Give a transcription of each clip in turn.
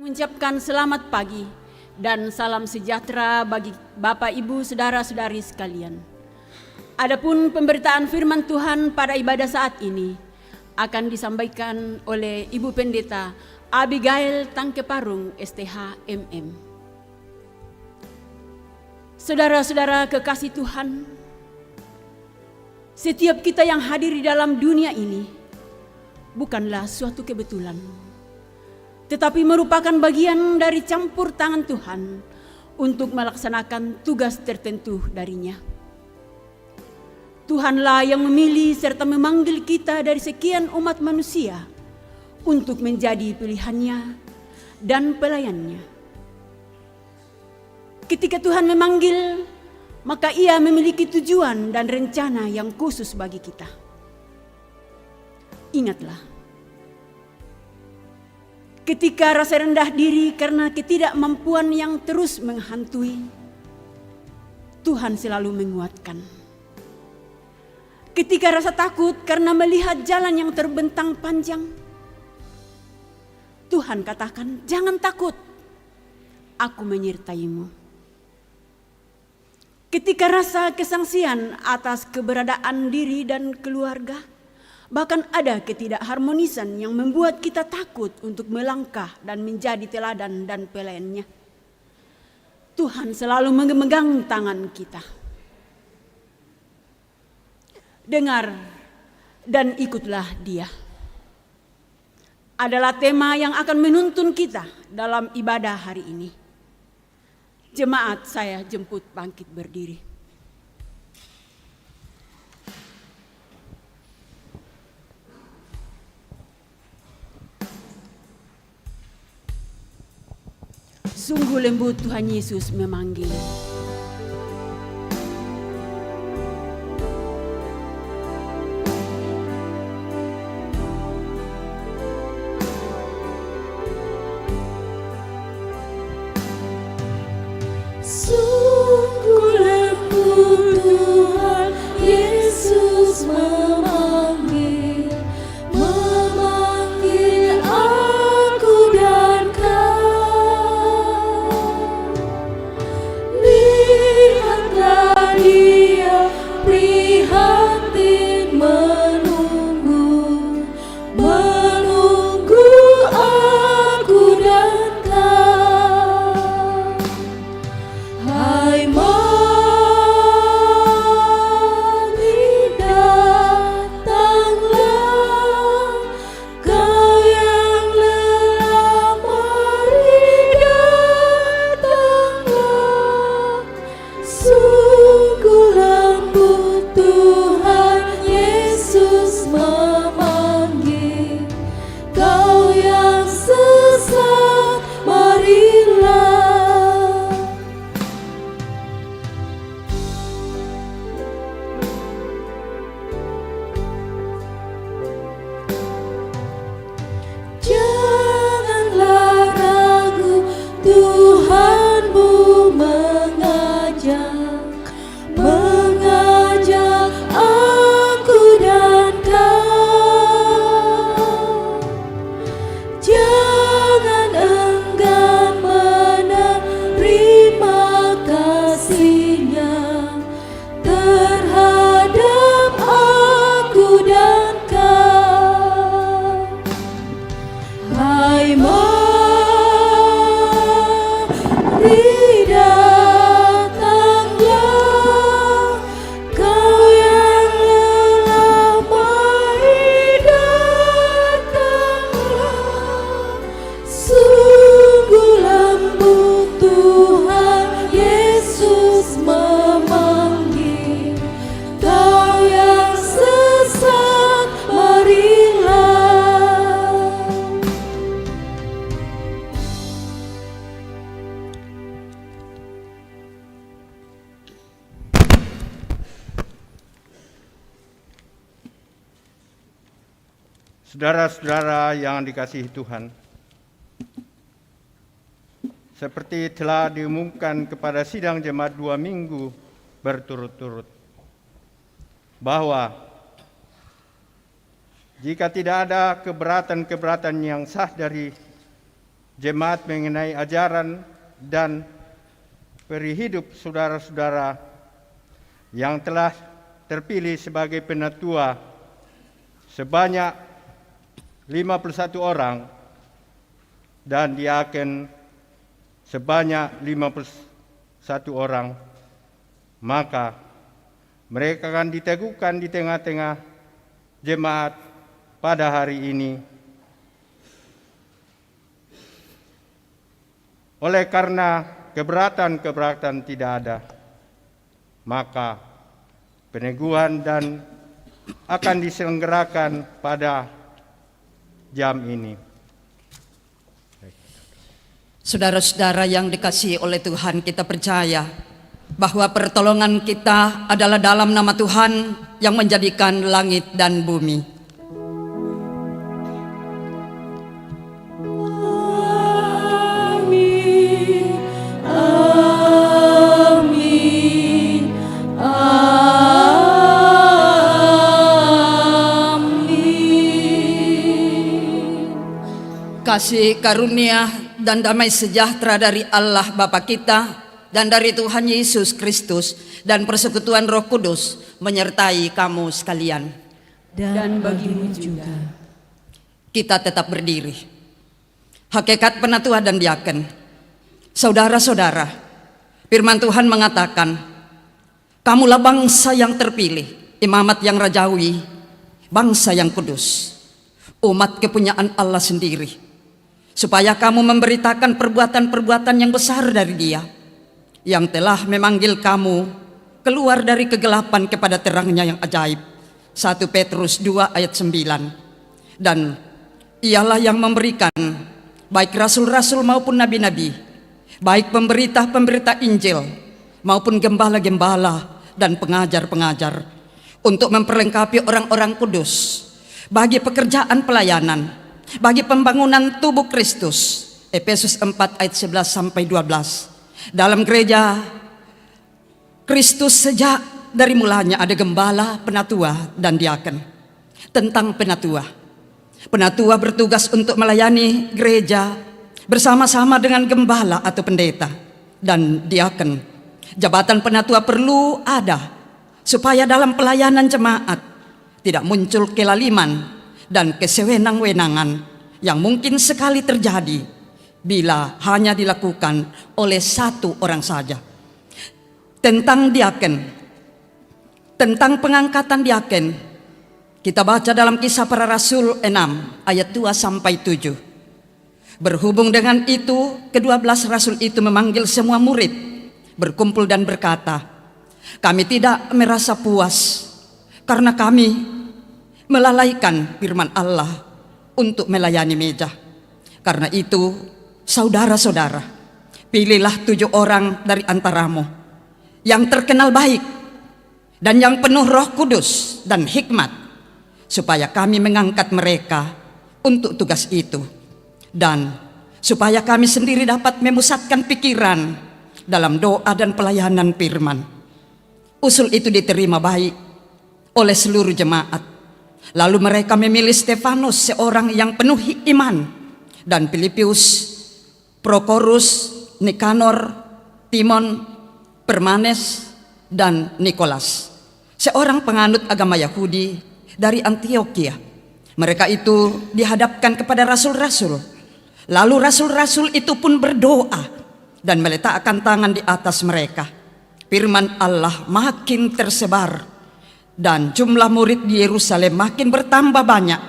Mengucapkan selamat pagi dan salam sejahtera bagi Bapak, Ibu, Saudara-saudari sekalian. Adapun pemberitaan firman Tuhan pada ibadah saat ini akan disampaikan oleh Ibu Pendeta Abigail Tangkeparung, STH MM. Saudara-saudara kekasih Tuhan, setiap kita yang hadir di dalam dunia ini bukanlah suatu kebetulan, tetapi merupakan bagian dari campur tangan Tuhan untuk melaksanakan tugas tertentu darinya. Tuhanlah yang memilih serta memanggil kita dari sekian umat manusia untuk menjadi pilihannya dan pelayannya. Ketika Tuhan memanggil, maka Ia memiliki tujuan dan rencana yang khusus bagi kita. Ingatlah, ketika rasa rendah diri karena ketidakmampuan yang terus menghantui, Tuhan selalu menguatkan. Ketika rasa takut karena melihat jalan yang terbentang panjang, Tuhan katakan, "Jangan takut, aku menyertaimu." Ketika rasa kesangsian atas keberadaan diri dan keluarga, bahkan ada ketidakharmonisan yang membuat kita takut untuk melangkah dan menjadi teladan dan pelayannya, Tuhan selalu memegang tangan kita. Dengar dan ikutlah Dia adalah tema yang akan menuntun kita dalam ibadah hari ini. Jemaat saya jemput bangkit berdiri. Sungguh lembut Tuhan Yesus memanggil. Sungguh lembut Tuhan Yesus memanggil, memanggil aku dan kau. Lihatlah Dia prihatin menunggu, menunggu aku dan kau. Hai mari datanglah, kau yang lelah, mari datanglah. Sungguh lembut Tuhan Yesus memanggil, kau yang sesat, marilah. Janganlah ragu, Tuhanmu mengajak aku dan kau. Jangan enggan menerima kasih-Nya terhadap aku dan kau. Hai mari datanglah, kau yang lelah, mari datanglah. Sungguh lembut Tuhan Yesus memanggil, kau yang sesat, marilah. Saudara-saudara yang dikasihi Tuhan, seperti telah diumumkan kepada sidang jemaat 2 minggu berturut-turut, bahwa jika tidak ada keberatan-keberatan yang sah dari jemaat mengenai ajaran dan peri hidup saudara-saudara yang telah terpilih sebagai penatua sebanyak 51 orang dan diaken sebanyak 51 orang, maka mereka akan diteguhkan di tengah-tengah jemaat pada hari ini. Oleh karena keberatan tidak ada, maka peneguhan dan akan diselenggarakan pada jam ini. Saudara-saudara yang dikasihi oleh Tuhan, kita percaya bahwa pertolongan kita adalah dalam nama Tuhan yang menjadikan langit dan bumi. Amin, amin, amin. Kasih karunia dan damai sejahtera dari Allah Bapa kita dan dari Tuhan Yesus Kristus dan persekutuan Roh Kudus menyertai kamu sekalian. Dan bagimu juga. Kita tetap berdiri. Hakikat penatua dan diaken. Saudara-saudara, firman Tuhan mengatakan, kamulah bangsa yang terpilih, imamat yang rajawi, bangsa yang kudus, umat kepunyaan Allah sendiri, supaya kamu memberitakan perbuatan-perbuatan yang besar dari Dia, yang telah memanggil kamu keluar dari kegelapan kepada terangnya yang ajaib. 1 Petrus 2 ayat 9. Dan Ialah yang memberikan baik rasul-rasul maupun nabi-nabi, baik pemberita-pemberita Injil maupun gembala-gembala dan pengajar-pengajar, untuk memperlengkapi orang-orang kudus bagi pekerjaan pelayanan, bagi pembangunan tubuh Kristus. Efesus 4 ayat 11 sampai 12. Dalam gereja Kristus sejak dari mulanya ada gembala, penatua, dan diaken. Tentang penatua, penatua bertugas untuk melayani gereja bersama-sama dengan gembala atau pendeta dan diaken. Jabatan penatua perlu ada supaya dalam pelayanan jemaat tidak muncul kelaliman dan kesewenang-wenangan yang mungkin sekali terjadi bila hanya dilakukan oleh satu orang saja. Tentang diaken, tentang pengangkatan diaken, kita baca dalam Kisah Para Rasul 6 ayat 2 sampai 7. Berhubung dengan itu, ke-12 rasul itu memanggil semua murid, berkumpul dan berkata, kami tidak merasa puas karena kami melalaikan firman Allah untuk melayani meja. Karena itu, saudara-saudara, pilihlah 7 orang dari antaramu yang terkenal baik dan yang penuh Roh Kudus dan hikmat, supaya kami mengangkat mereka untuk tugas itu, dan supaya kami sendiri dapat memusatkan pikiran dalam doa dan pelayanan firman. Usul itu diterima baik oleh seluruh jemaat. Lalu mereka memilih Stefanus, seorang yang penuh iman, dan Filipius, Prokorus, Nikanor, Timon, Permanes, dan Nikolas, seorang penganut agama Yahudi dari Antioquia. Mereka itu dihadapkan kepada rasul-rasul. Lalu rasul-rasul itu pun berdoa dan meletakkan tangan di atas mereka. Firman Allah makin tersebar dan jumlah murid di Yerusalem makin bertambah banyak.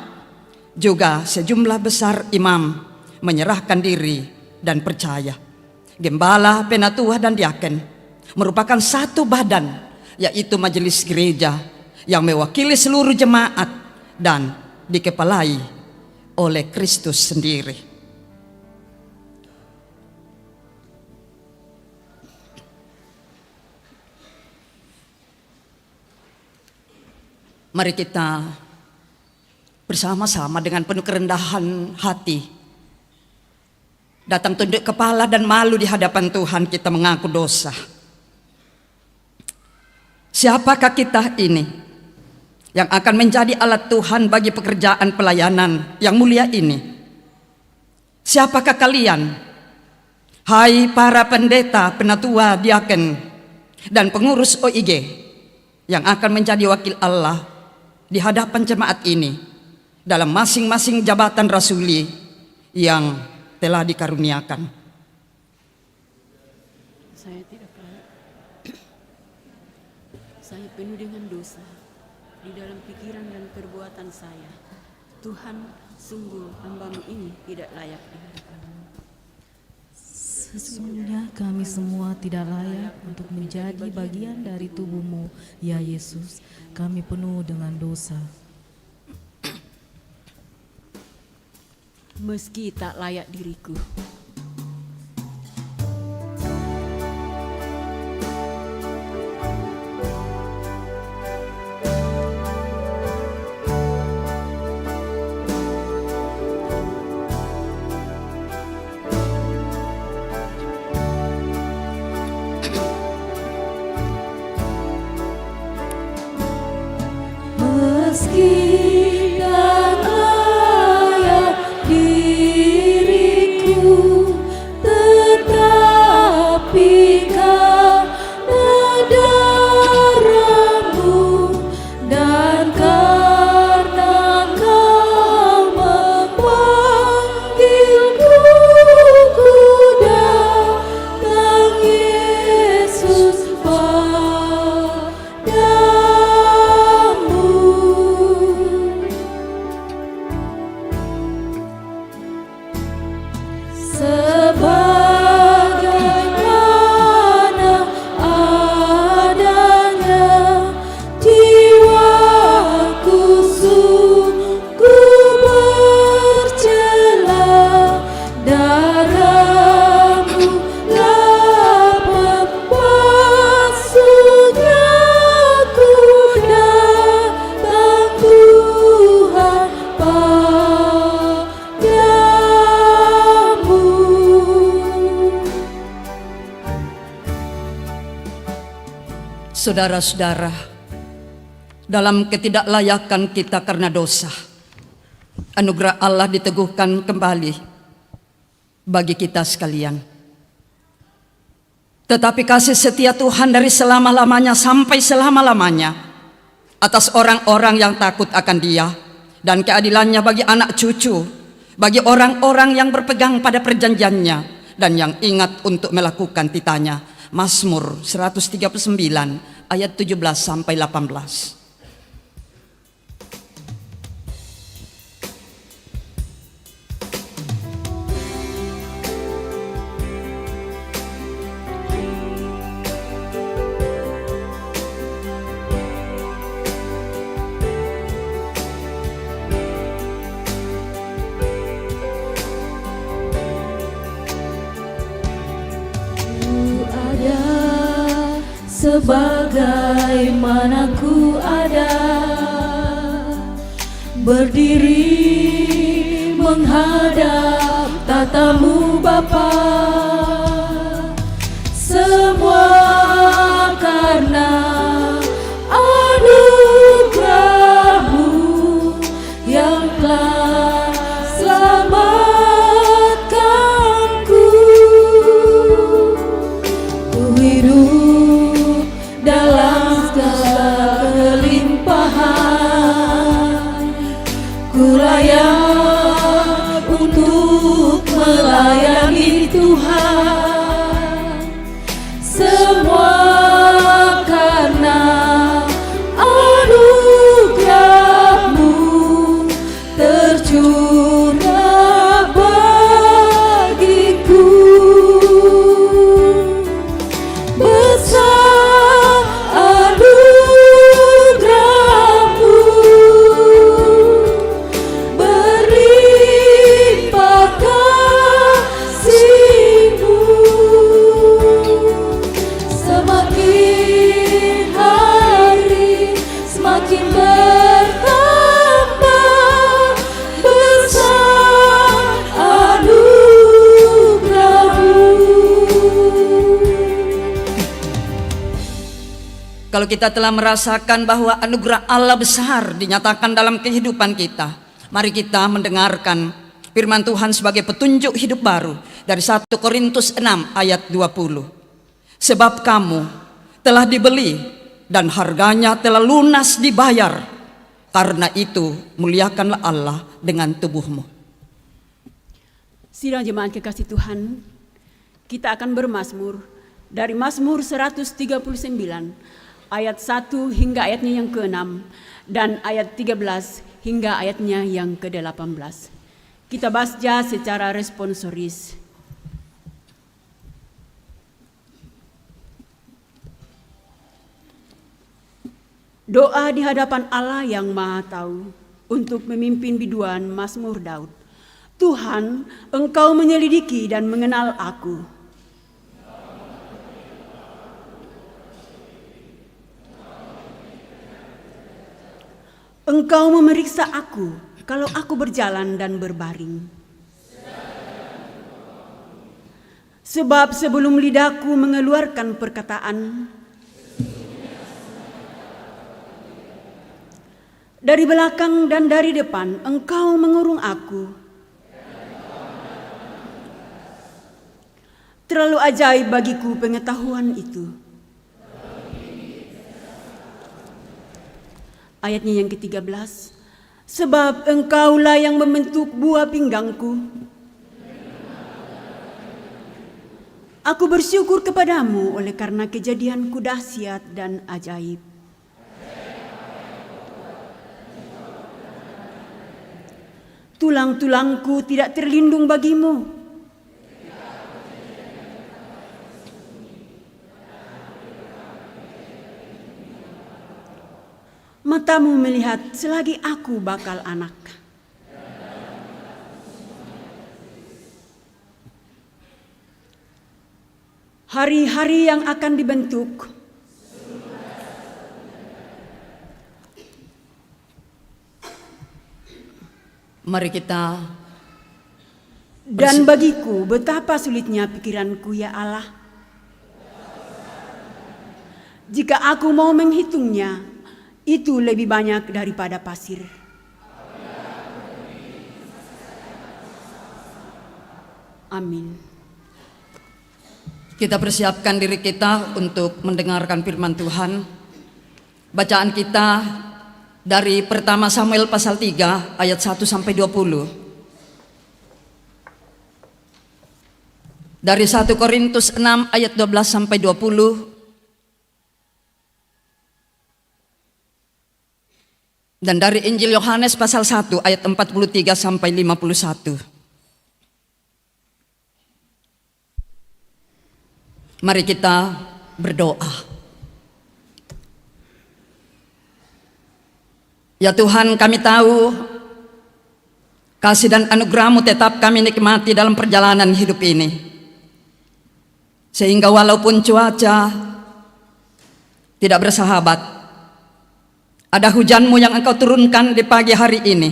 Juga sejumlah besar imam menyerahkan diri dan percaya. Gembala, penatua, dan diaken merupakan satu badan, yaitu majelis gereja yang mewakili seluruh jemaat dan dikepalai oleh Kristus sendiri. Mari kita bersama-sama dengan penuh kerendahan hati datang tunduk kepala dan malu di hadapan Tuhan, kita mengaku dosa. Siapakah kita ini yang akan menjadi alat Tuhan bagi pekerjaan pelayanan yang mulia ini? Siapakah kalian? Hai para pendeta, penatua, diaken, dan pengurus OIG yang akan menjadi wakil Allah di hadapan jemaat ini dalam masing-masing jabatan rasuli yang telah dikaruniakan. Saya tidak layak. Saya penuh dengan dosa di dalam pikiran dan perbuatan saya. Tuhan, sungguh hamba-Mu ini tidak layak di hadapan-Mu. Sesungguhnya kami semua tidak layak untuk menjadi bagian dari tubuh-Mu, ya Yesus. Kami penuh dengan dosa. Meski tak layak diriku, Meski tak layak diriku, tetapi karena darah-Mu dan karena Kau memanggilku, ku datang Yesus padamu. Sebagaimana adanya jiwaku sungguh bercela, darah-Mu lah pembasuhnya, ku datang Tuhan padamu. Saudara-saudara, dalam ketidaklayakan kita karena dosa, anugerah Allah diteguhkan kembali bagi kita sekalian. Tetapi kasih setia Tuhan dari selama-lamanya sampai selama-lamanya atas orang-orang yang takut akan Dia, dan keadilannya bagi anak cucu, bagi orang-orang yang berpegang pada perjanjiannya dan yang ingat untuk melakukan titanya. Mazmur 139 ayat 17 sampai 18. Sebagaimana ku ada, berdiri menghadap tatamu Bapa, semua karena anugerah-Mu yang telah selamatkanku. Ku hidup dalam segala kelimpahan, ku layak untuk melayani Tuhan. Semua karena anugerah-Mu tercurah bagiku. Besar anugerah-Mu, berlimpah kasih-Mu, semakin hari semakin bertambah. Besar anugerah-Mu. Kalau kita telah merasakan bahwa anugerah Allah besar dinyatakan dalam kehidupan kita, mari kita mendengarkan firman Tuhan sebagai petunjuk hidup baru dari 1 Korintus 6 ayat 20. Sebab kamu telah dibeli dan harganya telah lunas dibayar. Karena itu muliakanlah Allah dengan tubuhmu. Sidang jemaat kekasih Tuhan, kita akan bermazmur dari Mazmur 139 ayat 1 hingga ayatnya yang ke-6 dan ayat 13 hingga ayatnya yang ke-18. Kita baca secara responsoris. Doa di hadapan Allah yang Maha Tahu untuk memimpin biduan Mazmur Daud. Tuhan, Engkau menyelidiki dan mengenal aku. Engkau memeriksa aku kalau aku berjalan dan berbaring. Sebab sebelum lidahku mengeluarkan perkataan, dari belakang dan dari depan Engkau mengurung aku. Terlalu ajaib bagiku pengetahuan itu. Ayatnya yang ke-13, sebab Engkaulah yang membentuk buah pinggangku. Aku bersyukur kepadamu oleh karena kejadianku dahsyat dan ajaib. Tulang-tulangku tidak terlindung bagimu. Matamu melihat selagi aku bakal anak. Hari-hari yang akan dibentuk, Mari kita dan bagiku betapa sulitnya pikiranku ya Allah. Jika aku mau menghitungnya, itu lebih banyak daripada pasir. Amin. Kita persiapkan diri kita untuk mendengarkan firman Tuhan. Bacaan kita dari pertama Samuel pasal 3 ayat 1 sampai 20. Dari 1 Korintus 6 ayat 12 sampai 20. Dan dari Injil Yohanes pasal 1 ayat 43 sampai 51. Mari kita berdoa. Ya Tuhan, kami tahu kasih dan anugerah-Mu tetap kami nikmati dalam perjalanan hidup ini. Sehingga walaupun cuaca tidak bersahabat, ada hujan-Mu yang Engkau turunkan di pagi hari ini,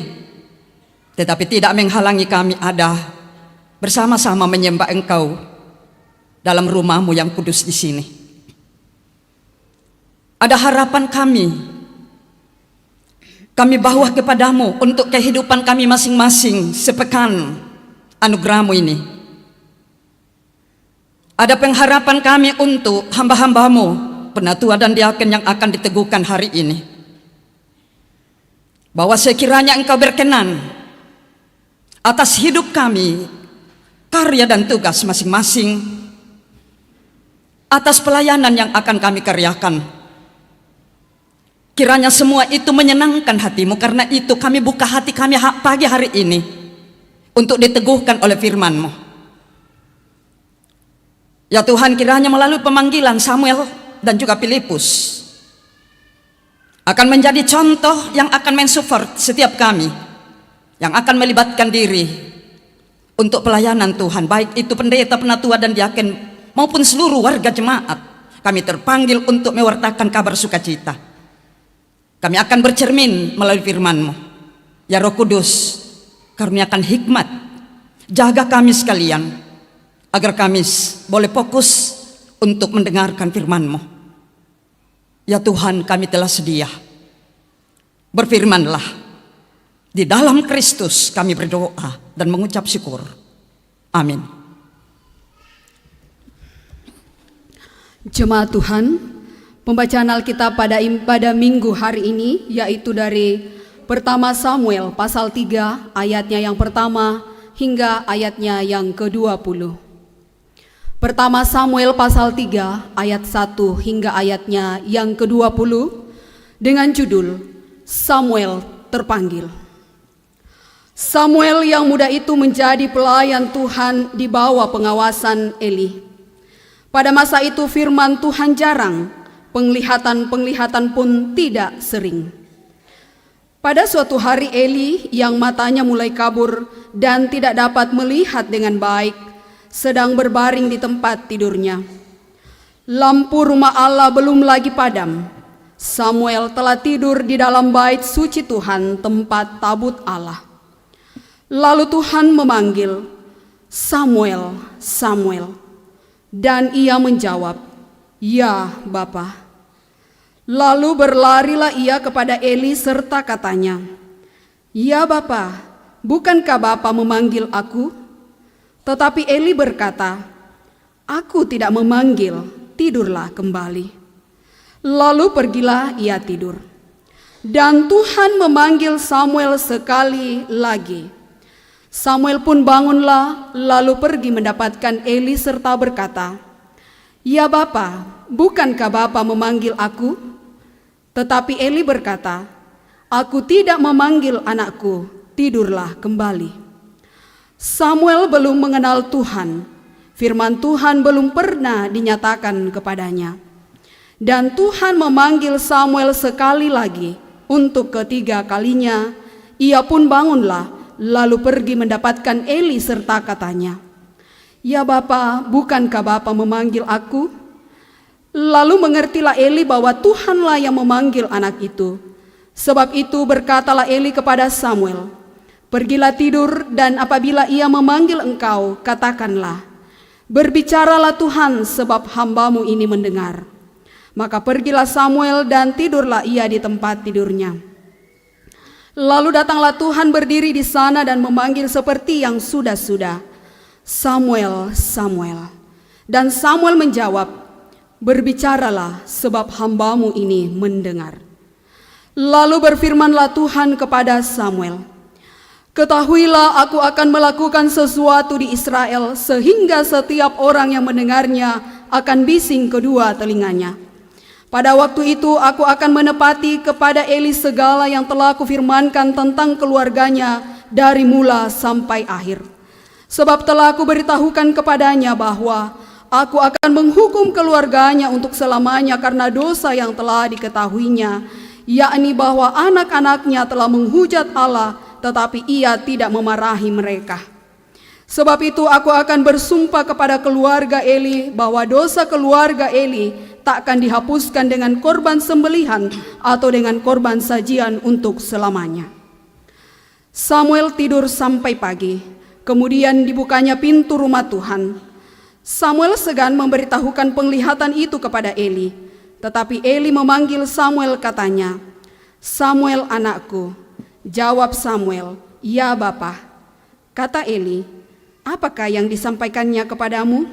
tetapi tidak menghalangi kami ada bersama-sama menyembah Engkau dalam rumah-Mu yang kudus di sini. Ada harapan kami bawa kepadamu untuk kehidupan kami masing-masing sepekan anugerah-Mu ini. Ada pengharapan kami untuk hamba-hamba-Mu, penatua dan diaken yang akan diteguhkan hari ini. Bahwa sekiranya Engkau berkenan atas hidup kami, karya dan tugas masing-masing, atas pelayanan yang akan kami karyakan. Kiranya semua itu menyenangkan hati-Mu, karena itu kami buka hati kami pagi hari ini untuk diteguhkan oleh firman-Mu. Ya Tuhan, kiranya melalui pemanggilan Samuel dan juga Filipus akan menjadi contoh yang akan mensupport setiap kami yang akan melibatkan diri untuk pelayanan Tuhan, baik itu pendeta, penatua dan diaken maupun seluruh warga jemaat. Kami terpanggil untuk mewartakan kabar sukacita. Kami akan bercermin melalui firman-Mu. Ya Roh Kudus, karuniakan hikmat, jaga kami sekalian agar kami boleh fokus untuk mendengarkan firman-Mu. Ya Tuhan, kami telah sedia. Berfirmanlah, di dalam Kristus kami berdoa dan mengucap syukur. Amin. Jemaat Tuhan, pembacaan Alkitab pada minggu hari ini yaitu dari pertama Samuel pasal 3 ayatnya yang pertama hingga ayatnya yang ke-20. Pertama Samuel pasal 3 ayat 1 hingga ayatnya yang ke-20 dengan judul Samuel terpanggil. Samuel yang muda itu menjadi pelayan Tuhan di bawah pengawasan Eli. Pada masa itu firman Tuhan jarang, penglihatan-penglihatan pun tidak sering. Pada suatu hari Eli yang matanya mulai kabur dan tidak dapat melihat dengan baik, sedang berbaring di tempat tidurnya. Lampu rumah Allah belum lagi padam. Samuel telah tidur di dalam bait suci Tuhan, tempat tabut Allah. Lalu Tuhan memanggil, "Samuel, Samuel." Dan ia menjawab, "Ya, Bapa." Lalu berlarilah ia kepada Eli serta katanya, "Ya Bapa, bukankah Bapa memanggil aku?" Tetapi Eli berkata, "Aku tidak memanggil, tidurlah kembali." Lalu pergilah ia tidur. Dan Tuhan memanggil Samuel sekali lagi. Samuel pun bangunlah, lalu pergi mendapatkan Eli serta berkata, "Ya Bapa, bukankah Bapa memanggil aku?" Tetapi Eli berkata, "Aku tidak memanggil anakku, tidurlah kembali." Samuel belum mengenal Tuhan, firman Tuhan belum pernah dinyatakan kepadanya. Dan Tuhan memanggil Samuel sekali lagi, untuk ketiga kalinya, ia pun bangunlah, lalu pergi mendapatkan Eli serta katanya, "Ya Bapa, bukankah Bapa memanggil aku?" Lalu mengertilah Eli bahwa Tuhanlah yang memanggil anak itu. Sebab itu berkatalah Eli kepada Samuel, "Pergilah tidur, dan apabila ia memanggil engkau, katakanlah, 'Berbicaralah Tuhan, sebab hambamu ini mendengar.'" Maka pergilah Samuel dan tidurlah ia di tempat tidurnya. Lalu datanglah Tuhan berdiri di sana dan memanggil seperti yang sudah-sudah, "Samuel, Samuel." Dan Samuel menjawab, "Berbicaralah, sebab hambamu ini mendengar." Lalu berfirmanlah Tuhan kepada Samuel, "Ketahuilah aku akan melakukan sesuatu di Israel, sehingga setiap orang yang mendengarnya akan bising kedua telinganya. Pada waktu itu aku akan menepati kepada Eli segala yang telah kufirmankan tentang keluarganya dari mula sampai akhir. Sebab telah aku beritahukan kepadanya bahwa aku akan menghukum keluarganya untuk selamanya karena dosa yang telah diketahuinya, yakni bahwa anak-anaknya telah menghujat Allah, tetapi ia tidak memarahi mereka. Sebab itu aku akan bersumpah kepada keluarga Eli bahwa dosa keluarga Eli takkan dihapuskan dengan korban sembelihan atau dengan korban sajian untuk selamanya." Samuel tidur sampai pagi, kemudian dibukanya pintu rumah Tuhan. Samuel segan memberitahukan penglihatan itu kepada Eli, tetapi Eli memanggil Samuel katanya, "Samuel anakku." Jawab Samuel, "Ya Bapa." Kata Eli, "Apakah yang disampaikannya kepadamu?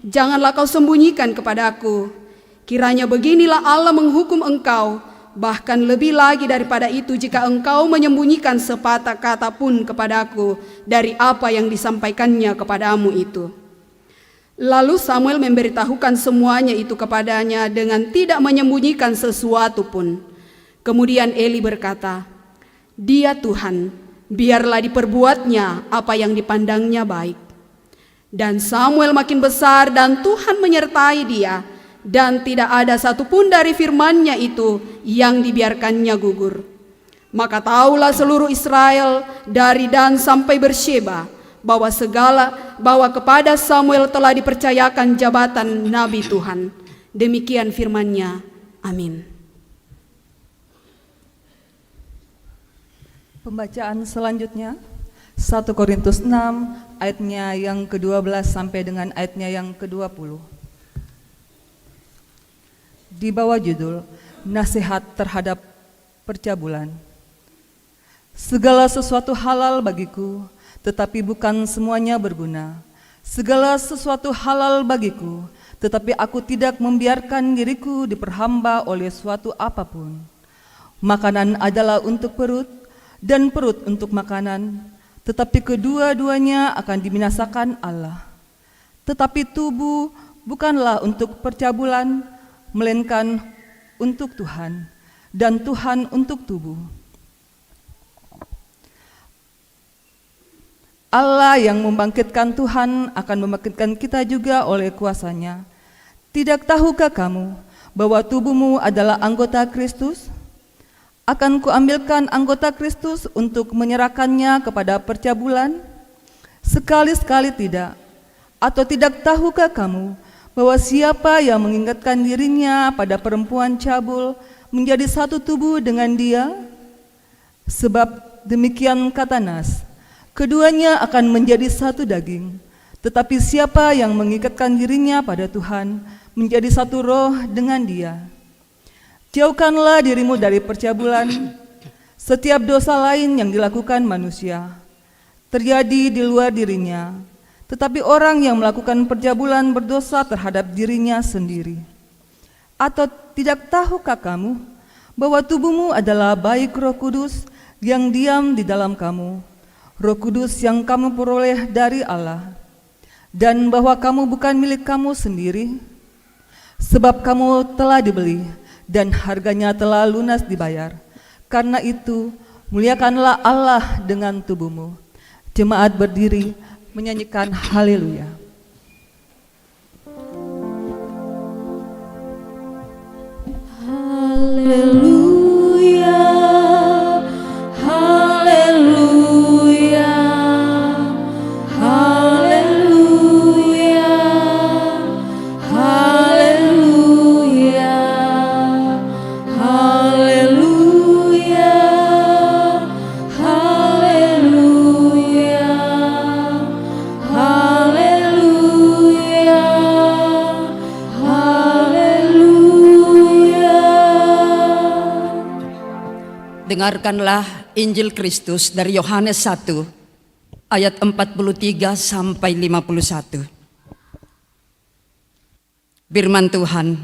Janganlah kau sembunyikan kepadaku. Kiranya beginilah Allah menghukum engkau, bahkan lebih lagi daripada itu jika engkau menyembunyikan sepatah kata pun kepadaku dari apa yang disampaikannya kepadamu itu." Lalu Samuel memberitahukan semuanya itu kepadanya dengan tidak menyembunyikan sesuatu pun. Kemudian Eli berkata, "Dia Tuhan, biarlah diperbuatnya apa yang dipandangnya baik." Dan Samuel makin besar dan Tuhan menyertai dia, dan tidak ada satupun dari firman-Nya itu yang dibiarkannya gugur. Maka tahulah seluruh Israel dari Dan sampai Beersheba bahwa kepada Samuel telah dipercayakan jabatan Nabi Tuhan. Demikian firman-Nya. Amin. Pembacaan selanjutnya 1 Korintus 6 ayatnya yang ke-12 sampai dengan ayatnya yang ke-20. Di bawah judul Nasihat terhadap Percabulan. Segala sesuatu halal bagiku, tetapi bukan semuanya berguna. Segala sesuatu halal bagiku, tetapi aku tidak membiarkan diriku diperhamba oleh suatu apapun. Makanan adalah untuk perut, dan perut untuk makanan, tetapi kedua-duanya akan dibinasakan Allah. Tetapi tubuh bukanlah untuk percabulan, melainkan untuk Tuhan, dan Tuhan untuk tubuh. Allah yang membangkitkan Tuhan akan membangkitkan kita juga oleh kuasa-Nya. Tidak tahukah kamu bahwa tubuhmu adalah anggota Kristus? Akan kuambilkan anggota Kristus untuk menyerahkannya kepada percabulan? Sekali-sekali tidak. Atau tidak tahukah kamu bahwa siapa yang mengingatkan dirinya pada perempuan cabul menjadi satu tubuh dengan dia? Sebab demikian kata Nas, keduanya akan menjadi satu daging. Tetapi siapa yang mengikatkan dirinya pada Tuhan menjadi satu roh dengan dia. Jauhkanlah dirimu dari percabulan. Setiap dosa lain yang dilakukan manusia terjadi di luar dirinya, tetapi orang yang melakukan percabulan berdosa terhadap dirinya sendiri. Atau tidak tahukah kamu bahwa tubuhmu adalah baik Roh Kudus yang diam di dalam kamu, Roh Kudus yang kamu peroleh dari Allah, dan bahwa kamu bukan milik kamu sendiri, sebab kamu telah dibeli dan harganya telah lunas dibayar. Karena itu, muliakanlah Allah dengan tubuhmu. Jemaat berdiri menyanyikan haleluya. Haleluya, haleluya, haleluya, haleluya, haleluya, haleluya, haleluya, haleluya. Dengarkanlah Injil Kristus dari Yohanes 1 ayat 43 sampai 51. Firman Tuhan.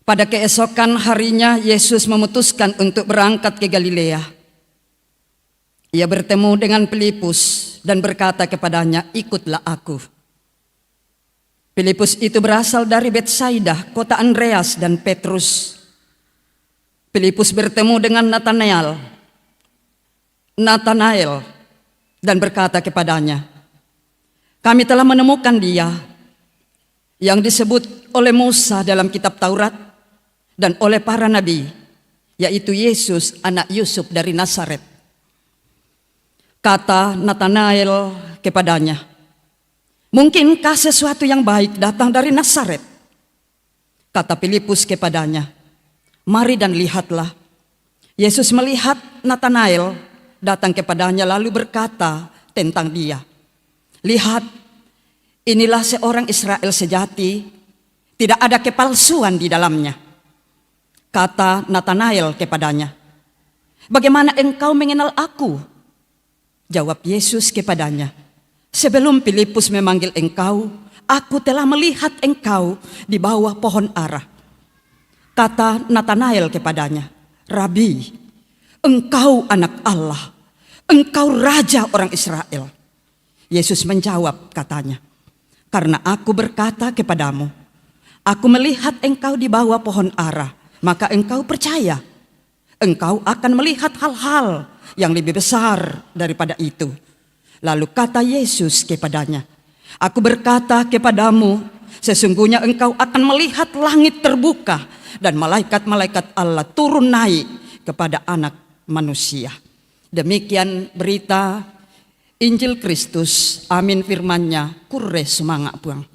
Pada keesokan harinya Yesus memutuskan untuk berangkat ke Galilea. Ia bertemu dengan Filipus dan berkata kepadanya, "Ikutlah aku." Filipus itu berasal dari Betsaida, kota Andreas dan Petrus. Filipus bertemu dengan Natanael dan berkata kepadanya, "Kami telah menemukan Dia yang disebut oleh Musa dalam kitab Taurat dan oleh para nabi, yaitu Yesus anak Yusuf dari Nazaret." Kata Natanael kepadanya, "Mungkinkah sesuatu yang baik datang dari Nazaret?" Kata Filipus kepadanya, "Mari dan lihatlah." Yesus melihat Natanael datang kepadanya lalu berkata tentang dia, "Lihat, inilah seorang Israel sejati, tidak ada kepalsuan di dalamnya." Kata Natanael kepadanya, "Bagaimana engkau mengenal aku?" Jawab Yesus kepadanya, "Sebelum Filipus memanggil engkau, aku telah melihat engkau di bawah pohon ara." Kata Natanael kepadanya, "Rabi, engkau anak Allah, engkau raja orang Israel." Yesus menjawab katanya, "Karena aku berkata kepadamu, aku melihat engkau di bawah pohon ara, maka engkau percaya. Engkau akan melihat hal-hal yang lebih besar daripada itu." Lalu kata Yesus kepadanya, "Aku berkata kepadamu, sesungguhnya engkau akan melihat langit terbuka dan malaikat-malaikat Allah turun naik kepada anak manusia." Demikian berita Injil Kristus. Amin firman-Nya. Kure sumanga buang.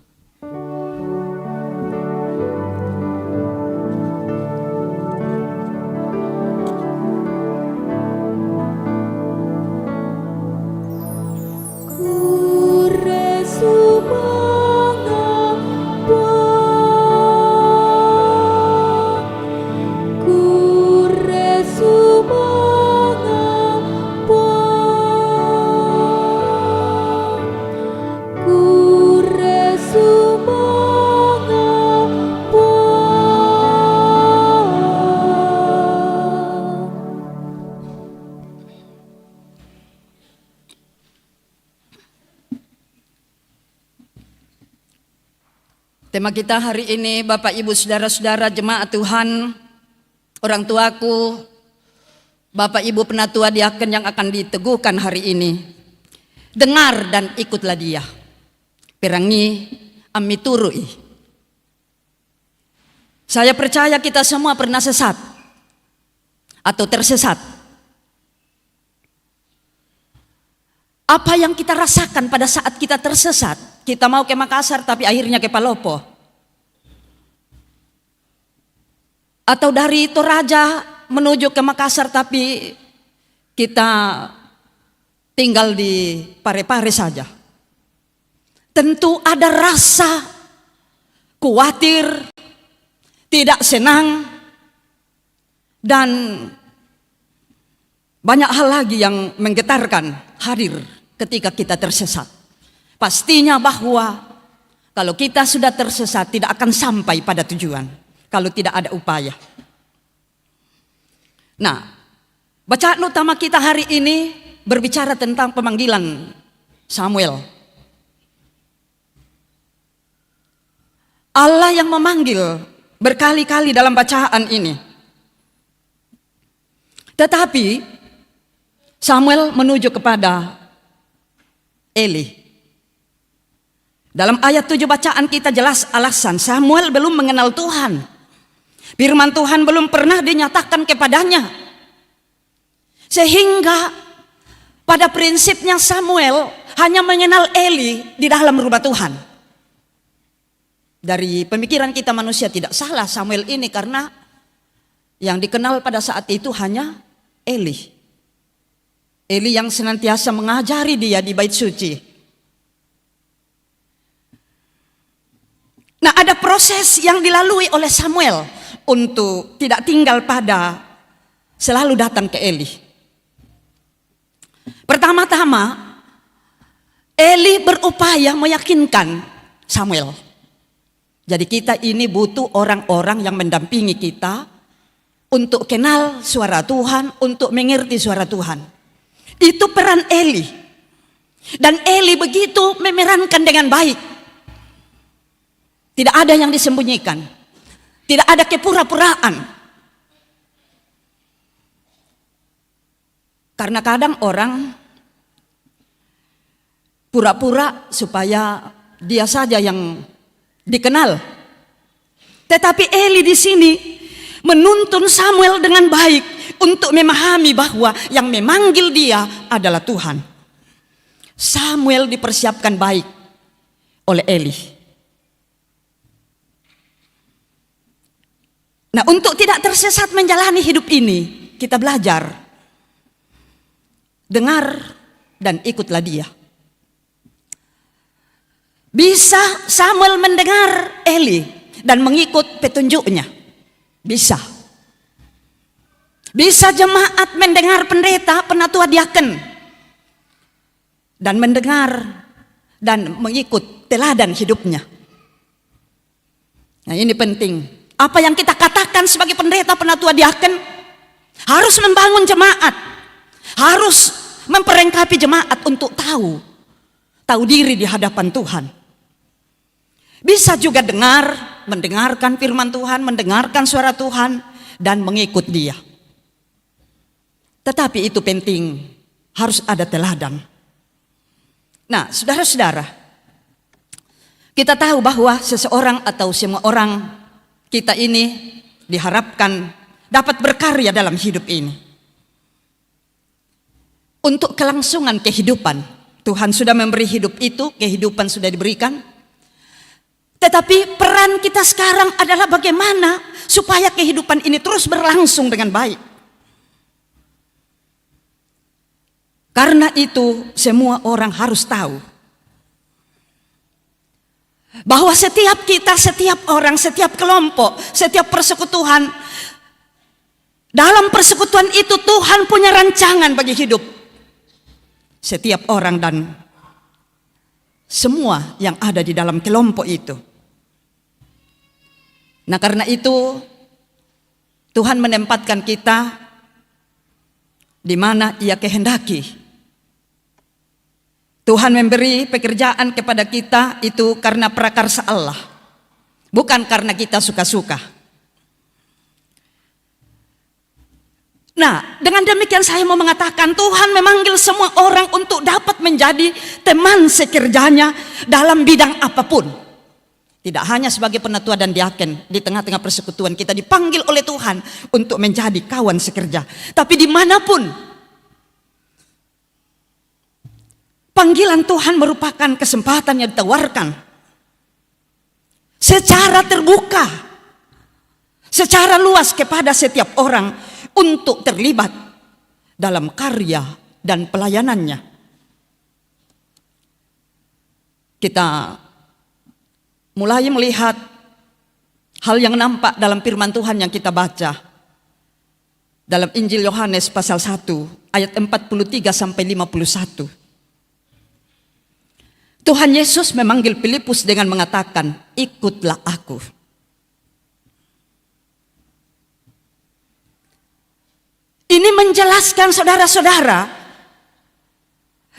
Tema kita hari ini, Bapak Ibu Saudara-saudara jemaat Tuhan, orang tuaku, Bapak Ibu penatua diaken yang akan diteguhkan hari ini. Dengar dan ikutlah dia. Pirangi ami turui. Saya percaya kita semua pernah sesat atau tersesat. Apa yang kita rasakan pada saat kita tersesat? Kita mau ke Makassar tapi akhirnya ke Palopo. Atau dari Toraja menuju ke Makassar tapi kita tinggal di Parepare saja. Tentu ada rasa khawatir, tidak senang, dan banyak hal lagi yang menggetarkan hadir ketika kita tersesat. Pastinya bahwa kalau kita sudah tersesat tidak akan sampai pada tujuan kalau tidak ada upaya. Nah, bacaan utama kita hari ini berbicara tentang pemanggilan Samuel. Allah yang memanggil berkali-kali dalam bacaan ini. Tetapi Samuel menuju kepada Eli. Dalam ayat 7 bacaan kita jelas alasan Samuel belum mengenal Tuhan. Firman Tuhan belum pernah dinyatakan kepadanya. Sehingga pada prinsipnya Samuel hanya mengenal Eli di dalam rumah Tuhan. Dari pemikiran kita manusia tidak salah Samuel ini karena yang dikenal pada saat itu hanya Eli. Eli yang senantiasa mengajari dia di bait suci. Nah, ada proses yang dilalui oleh Samuel untuk tidak tinggal pada selalu datang ke Eli. Pertama-tama, Eli berupaya meyakinkan Samuel. Jadi kita ini butuh orang-orang yang mendampingi kita untuk kenal suara Tuhan, untuk mengerti suara Tuhan. Itu peran Eli. Dan Eli begitu memerankan dengan baik. Tidak ada yang disembunyikan. Tidak ada kepura-puraan. Karena kadang orang pura-pura supaya dia saja yang dikenal. Tetapi Eli di sini menuntun Samuel dengan baik untuk memahami bahwa yang memanggil dia adalah Tuhan. Samuel dipersiapkan baik oleh Eli. Nah, untuk tidak tersesat menjalani hidup ini, kita belajar. Dengar dan ikutlah dia. Bisa Samuel mendengar Eli dan mengikut petunjuknya. Bisa. Bisa jemaat mendengar pendeta, penatua diaken. Dan mendengar dan mengikut teladan hidupnya. Nah, ini penting. Apa yang kita katakan sebagai pendeta, penatua diaken harus membangun jemaat, harus memperlengkapi jemaat untuk tahu diri di hadapan Tuhan. Bisa juga mendengarkan firman Tuhan, mendengarkan suara Tuhan dan mengikut dia. Tetapi itu penting, harus ada teladan. Nah, saudara-saudara, kita tahu bahwa seseorang atau semua orang kita ini diharapkan dapat berkarya dalam hidup ini. Untuk kelangsungan kehidupan, Tuhan sudah memberi hidup itu, kehidupan sudah diberikan. Tetapi peran kita sekarang adalah bagaimana supaya kehidupan ini terus berlangsung dengan baik. Karena itu semua orang harus tahu bahwa setiap kita, setiap orang, setiap kelompok, setiap persekutuan, dalam persekutuan itu Tuhan punya rancangan bagi hidup setiap orang dan semua yang ada di dalam kelompok itu. Nah, karena itu Tuhan menempatkan kita di mana Ia kehendaki. Tuhan memberi pekerjaan kepada kita itu karena prakarsa Allah. bukan karena kita suka-suka. Nah, dengan demikian saya mau mengatakan Tuhan memanggil semua orang untuk dapat menjadi teman sekerjanya dalam bidang apapun. Tidak hanya sebagai penatua dan diaken, di tengah-tengah persekutuan kita dipanggil oleh Tuhan untuk menjadi kawan sekerja. Tapi dimanapun, panggilan Tuhan merupakan kesempatan yang ditawarkan secara terbuka, secara luas kepada setiap orang untuk terlibat dalam karya dan pelayanannya. Kita mulai melihat hal yang nampak dalam firman Tuhan yang kita baca dalam Injil Yohanes pasal 1 ayat 43 sampai 51. Tuhan Yesus memanggil Filipus dengan mengatakan, "Ikutlah aku." Ini menjelaskan saudara-saudara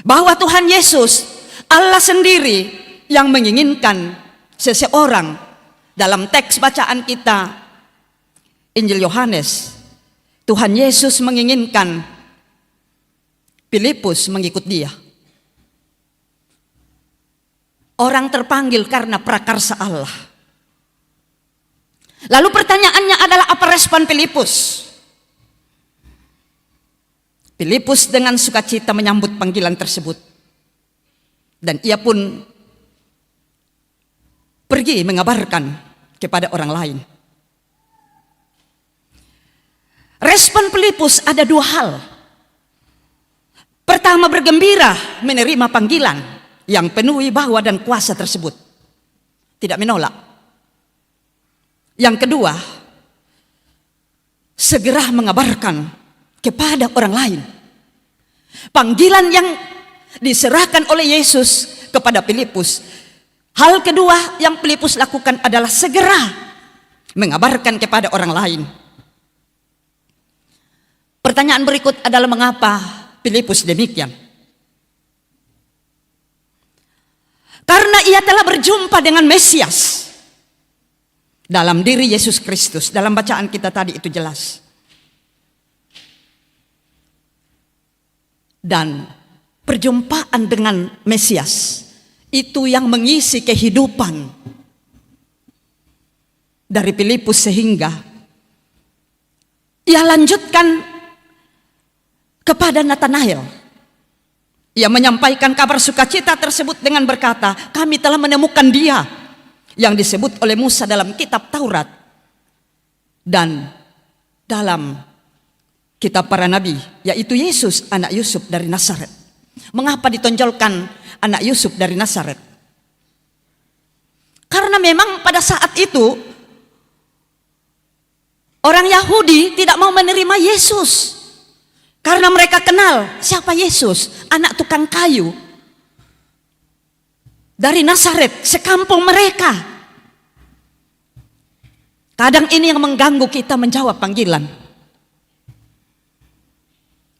bahwa Tuhan Yesus, Allah sendiri yang menginginkan seseorang. Dalam teks bacaan kita Injil Yohanes, Tuhan Yesus menginginkan Filipus mengikut dia. Orang terpanggil karena prakarsa Allah. Lalu pertanyaannya adalah, apa respon Filipus? Filipus dengan sukacita menyambut panggilan tersebut. Dan ia pun pergi mengabarkan kepada orang lain. Respon Filipus ada dua hal. Pertama, bergembira menerima panggilan yang penuh wibawa dan kuasa tersebut. Tidak menolak. Yang kedua, segera mengabarkan kepada orang lain panggilan yang diserahkan oleh Yesus kepada Filipus. Hal kedua yang Filipus lakukan adalah segera mengabarkan kepada orang lain. Pertanyaan berikut adalah, mengapa Filipus demikian? Karena ia telah berjumpa dengan Mesias dalam diri Yesus Kristus. Dalam bacaan kita tadi itu jelas. Dan perjumpaan dengan Mesias itu yang mengisi kehidupan dari Filipus, sehingga ia lanjutkan kepada Natanael. Ia menyampaikan kabar sukacita tersebut dengan berkata, "Kami telah menemukan dia yang disebut oleh Musa dalam kitab Taurat dan dalam kitab para nabi, yaitu Yesus anak Yusuf dari Nazaret." Mengapa ditonjolkan anak Yusuf dari Nazaret? Karena memang pada saat itu orang Yahudi tidak mau menerima Yesus. Karena mereka kenal siapa Yesus, anak tukang kayu dari Nazaret, sekampung mereka. Kadang ini yang mengganggu kita menjawab panggilan.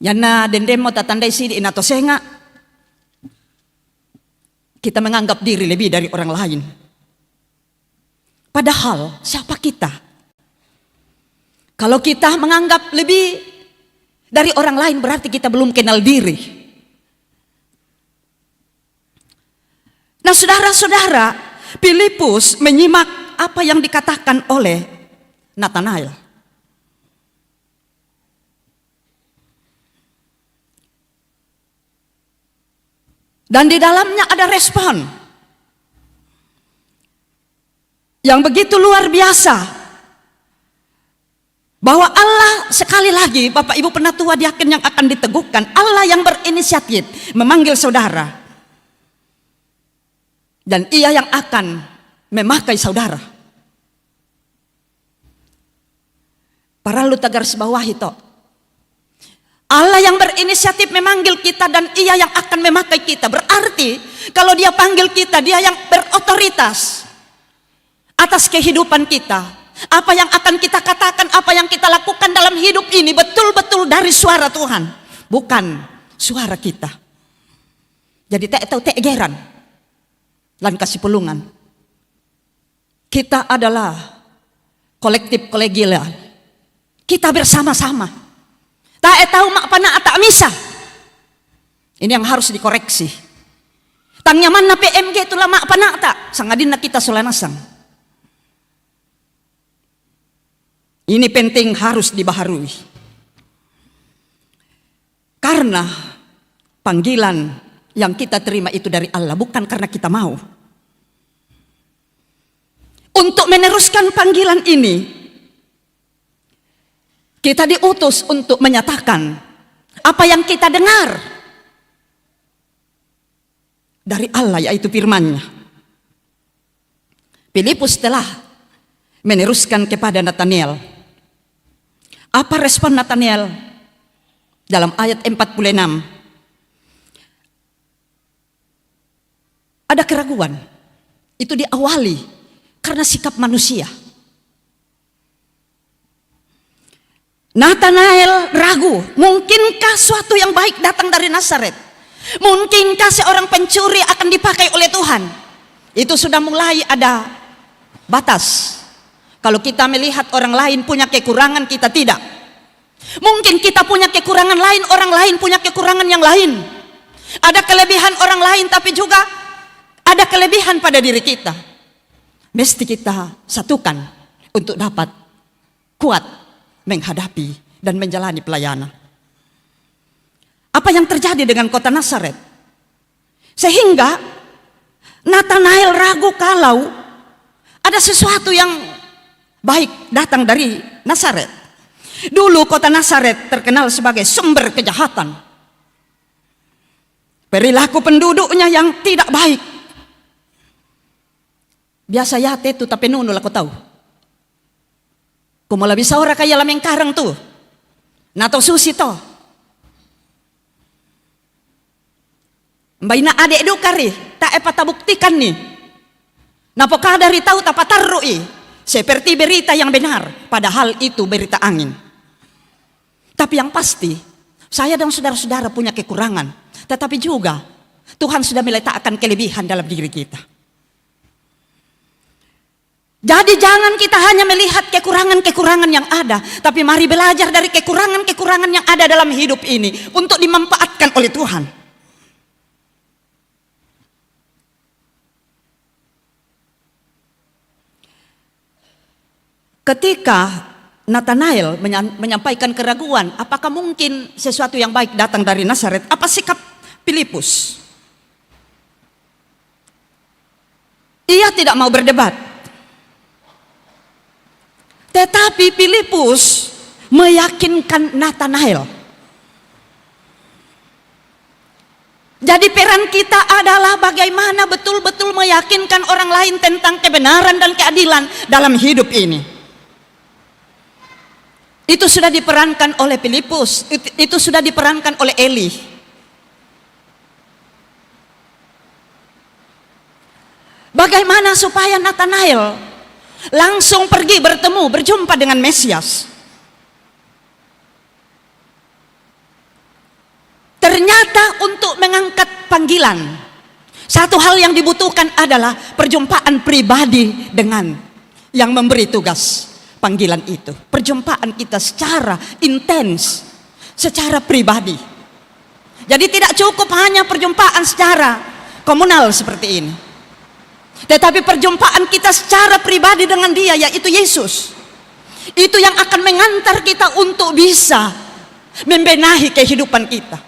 Yana dendemo tatandai sidi inato senga. Kita menganggap diri lebih dari orang lain. Padahal siapa kita? Kalau kita menganggap lebih dari orang lain, berarti kita belum kenal diri. Nah, saudara-saudara, Filipus menyimak apa yang dikatakan oleh Natanael. Dan di dalamnya ada respon yang begitu luar biasa, bahwa Allah, sekali lagi Bapak Ibu penatua diaken yang akan diteguhkan, Allah yang berinisiatif memanggil saudara, dan ia yang akan memakai saudara. Para lu tagar sebawah itu, Allah yang berinisiatif memanggil kita dan ia yang akan memakai kita. Berarti kalau dia panggil kita, dia yang berotoritas atas kehidupan kita. Apa yang akan kita katakan, apa yang kita lakukan dalam hidup ini betul-betul dari suara Tuhan, bukan suara kita. Jadi tak tahu tak geran lan kasih pelungan. kita adalah kolektif kolegial. Kita bersama-sama. Tak tahu mak pana tak misa. Ini yang harus dikoreksi. Tang nyaman na PMG itulah mak pana tak. Sangadin na kita solanasang. Ini penting harus dibaharui. Karena panggilan yang kita terima itu dari Allah, bukan karena kita mau. Untuk meneruskan panggilan ini, kita diutus untuk menyatakan apa yang kita dengar dari Allah, yaitu firman-Nya. Filipus telah meneruskan kepada Nathanael. Apa respon Nathanael dalam ayat 46? Ada keraguan. Itu diawali karena sikap manusia. Nathanael ragu, mungkinkah suatu yang baik datang dari Nazaret? Mungkinkah seorang pencuri akan dipakai oleh Tuhan? Itu sudah mulai ada batas. Kalau kita melihat orang lain punya kekurangan, kita tidak. Mungkin kita punya kekurangan lain, orang lain punya kekurangan yang lain. Ada kelebihan orang lain, tapi juga ada kelebihan pada diri kita. Mesti kita satukan untuk dapat kuat menghadapi dan menjalani pelayanan. Apa yang terjadi dengan kota Nazaret? Sehingga Nathanael ragu kalau ada sesuatu yang baik datang dari Nazaret. Dulu kota Nazaret terkenal sebagai sumber kejahatan. Perilaku penduduknya yang tidak baik. Biasa ya itu tapi nunul aku tahu. Kumula bisa ora kaya lameng karang tu. Nato susi to. Mbak ina adek dukari tak epa buktikan nih. Napoka dari tahu tak patarrui. Seperti berita yang benar, padahal itu berita angin. Tapi yang pasti, saya dan saudara-saudara punya kekurangan. Tetapi juga, Tuhan sudah meletakkan kelebihan dalam diri kita. Jadi jangan kita hanya melihat kekurangan-kekurangan yang ada. Tapi mari belajar dari kekurangan-kekurangan yang ada dalam hidup ini. Untuk dimanfaatkan oleh Tuhan. Ketika Nathanael menyampaikan keraguan, apakah mungkin sesuatu yang baik datang dari Nazaret? Apa sikap Filipus? Ia tidak mau berdebat. Tetapi Filipus meyakinkan Nathanael. Jadi peran kita adalah bagaimana betul-betul meyakinkan orang lain tentang kebenaran dan keadilan dalam hidup ini. Itu sudah diperankan oleh Filipus, itu sudah diperankan oleh Eli. Bagaimana supaya Nathanael langsung pergi berjumpa dengan Mesias? Ternyata untuk mengangkat panggilan, satu hal yang dibutuhkan adalah perjumpaan pribadi dengan yang memberi tugas panggilan itu. Perjumpaan kita secara intens, secara pribadi. Jadi tidak cukup hanya perjumpaan secara komunal seperti ini. Tetapi perjumpaan kita secara pribadi dengan Dia, yaitu Yesus. Itu yang akan mengantar kita untuk bisa membenahi kehidupan kita.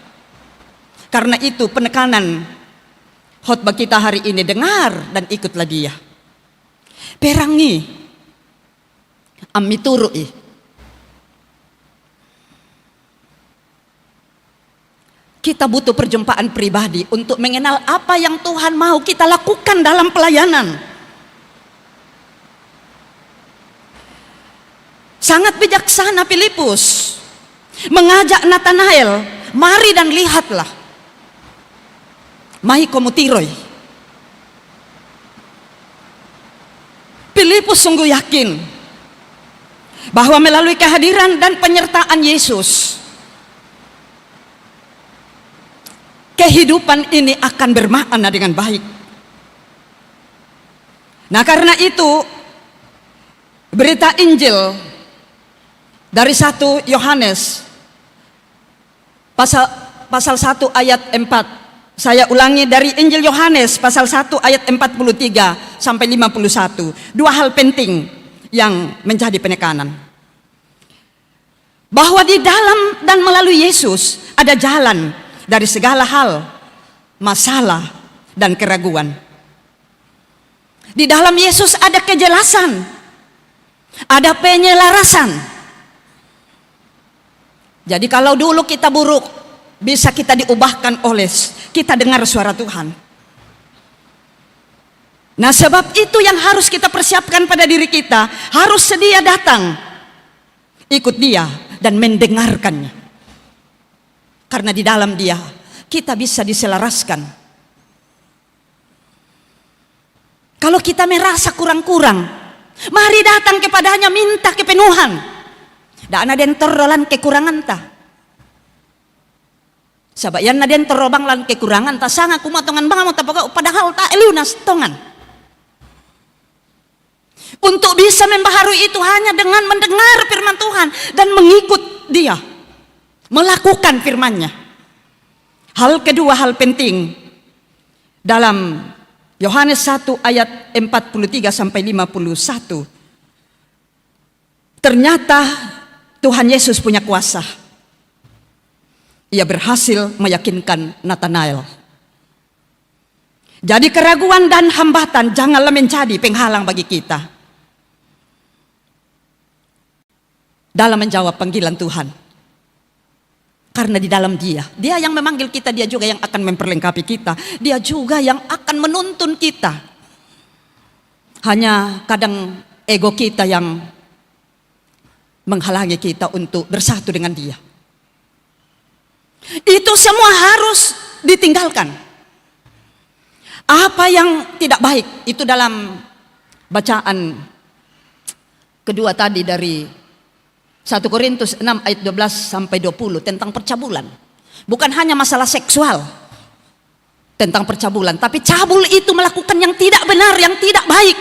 Karena itu penekanan khotbah kita hari ini, dengar dan ikutlah Dia. Perangi Ammiturui. Kita butuh perjumpaan pribadi untuk mengenal apa yang Tuhan mau kita lakukan dalam pelayanan. Sangat bijaksana Filipus mengajak Nathanael, mari dan lihatlah. Mai komutiroi. Filipus sungguh yakin bahwa melalui kehadiran dan penyertaan Yesus, kehidupan ini akan bermakna dengan baik. Nah karena itu Berita Injil dari 1 Yohanes pasal 1 ayat 4. Saya ulangi, dari Injil Yohanes pasal 1 ayat 43 sampai 51. Dua hal penting yang menjadi penekanan. Bahwa di dalam dan melalui Yesus ada jalan dari segala hal, masalah, dan keraguan. Di dalam Yesus ada kejelasan, ada penyelarasan. Jadi kalau dulu kita buruk, bisa kita diubahkan oleh kita dengar suara Tuhan. Nah, sebab itu yang harus kita persiapkan pada diri kita, harus sedia datang, ikut Dia dan mendengarkannya. Karena di dalam Dia kita bisa diselaraskan. Kalau kita merasa kurang-kurang, mari datang kepadanya, minta kepenuhan. Dan ada yang terrolan kekurangan ta. Sabab yan na den terobang lan kekurangan ta sanga kumatongan bang mo tapaga padahal ta elunas tongan. Untuk bisa membaharui itu hanya dengan mendengar firman Tuhan dan mengikut Dia, melakukan firman-Nya. Hal kedua, hal penting dalam Yohanes 1 ayat 43 sampai 51. Ternyata Tuhan Yesus punya kuasa. Ia berhasil meyakinkan Nathanael. Jadi keraguan dan hambatan janganlah menjadi penghalang bagi kita dalam menjawab panggilan Tuhan. Karena di dalam Dia yang memanggil kita, Dia juga yang akan memperlengkapi kita, Dia juga yang akan menuntun kita. Hanya kadang ego kita yang menghalangi kita untuk bersatu dengan Dia. Itu semua harus ditinggalkan. Apa yang tidak baik itu dalam bacaan kedua tadi dari 1 Korintus 6 ayat 12 sampai 20 tentang percabulan. Bukan hanya masalah seksual tentang percabulan, tapi cabul itu melakukan yang tidak benar, yang tidak baik,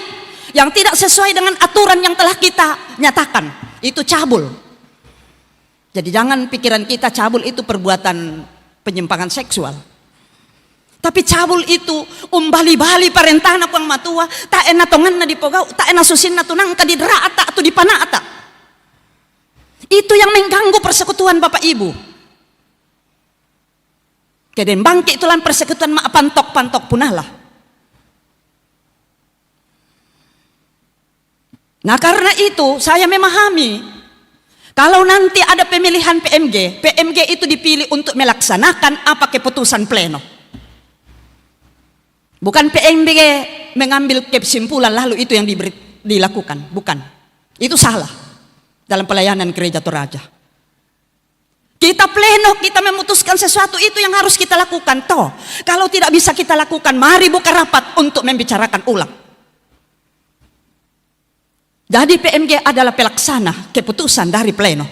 yang tidak sesuai dengan aturan yang telah kita nyatakan. Itu cabul. Jadi jangan pikiran kita cabul itu perbuatan penyimpangan seksual. Tapi cabul itu umbali-bali parentana kuang matua, tak ena tongan na dipogau, tak ena susin na tunang ka di derata atau di panata. Itu yang mengganggu persekutuan Bapak Ibu. Keden bangkit itulah persekutuan mak pantok-pantok punahlah. Nah, karena itu saya memahami kalau nanti ada pemilihan PMG itu dipilih untuk melaksanakan apa keputusan pleno. Bukan PMG mengambil kesimpulan lalu itu yang dilakukan, bukan. Itu salah. Dalam pelayanan gereja Toraja, kita pleno, kita memutuskan sesuatu, itu yang harus kita lakukan. Toh, kalau tidak bisa kita lakukan, mari buka rapat untuk membicarakan ulang. Jadi PMG adalah pelaksana keputusan dari pleno.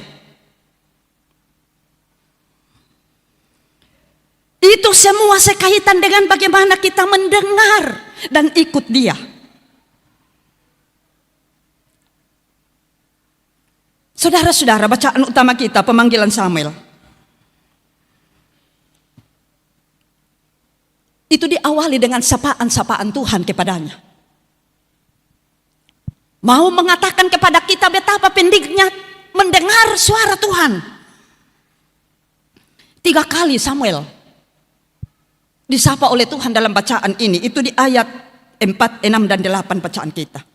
Itu semua sekaitan dengan bagaimana kita mendengar dan ikut Dia. Saudara-saudara, bacaan utama kita pemanggilan Samuel itu diawali dengan sapaan-sapaan Tuhan kepadanya. Mau mengatakan kepada kita betapa pentingnya mendengar suara Tuhan. 3 kali Samuel disapa oleh Tuhan dalam bacaan ini. Itu di ayat 4, 6, dan 8 bacaan kita.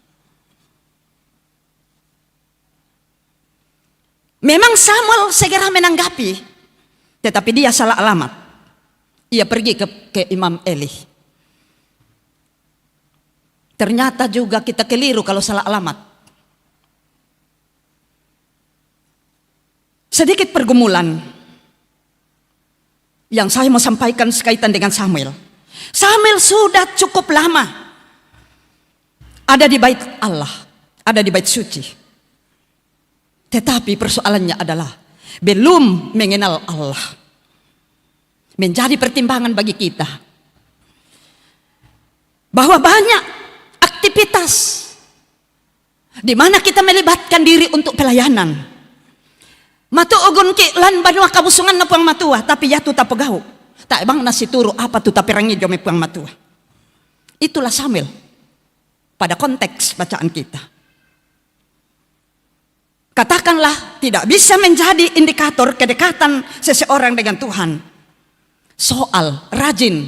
Memang Samuel segera menanggapi, tetapi dia salah alamat. Ia pergi ke Imam Eli. Ternyata juga kita keliru kalau salah alamat. Sedikit pergumulan yang saya mau sampaikan sekaitan dengan Samuel. Samuel sudah cukup lama ada di bait Allah, ada di bait suci. Tetapi persoalannya adalah belum mengenal Allah. Menjadi pertimbangan bagi kita bahwa banyak aktivitas di mana kita melibatkan diri untuk pelayanan. Matu ugun ki lan banua kabusungan na puang matua, tapi ya tu tak pegau. Tak bang nasi turu apa tu tapi rangi jome puang matua. Itulah Samuel pada konteks bacaan kita. Katakanlah tidak bisa menjadi indikator kedekatan seseorang dengan Tuhan. Soal rajin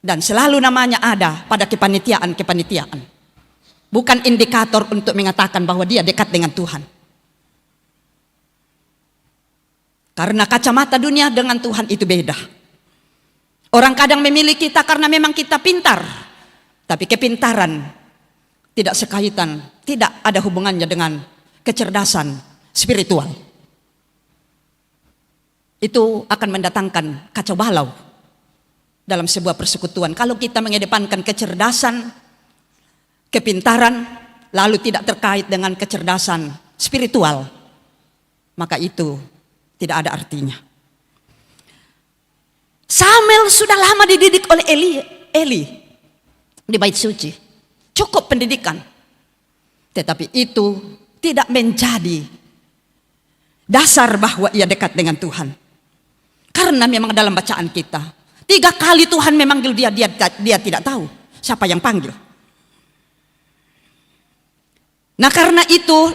dan selalu namanya ada pada kepanitiaan. Bukan indikator untuk mengatakan bahwa dia dekat dengan Tuhan. Karena kacamata dunia dengan Tuhan itu beda. Orang kadang memilih kita karena memang kita pintar. Tapi kepintaran tidak sekaitan, tidak ada hubungannya dengan kecerdasan spiritual. Itu akan mendatangkan kacau balau dalam sebuah persekutuan. Kalau kita mengedepankan kecerdasan, kepintaran, lalu tidak terkait dengan kecerdasan spiritual, maka itu tidak ada artinya. Samuel sudah lama dididik oleh Eli di bait suci. Cukup pendidikan. Tetapi itu tidak menjadi dasar bahwa ia dekat dengan Tuhan. Karena memang dalam bacaan kita 3 kali Tuhan memanggil dia tidak tahu siapa yang panggil. Nah karena itu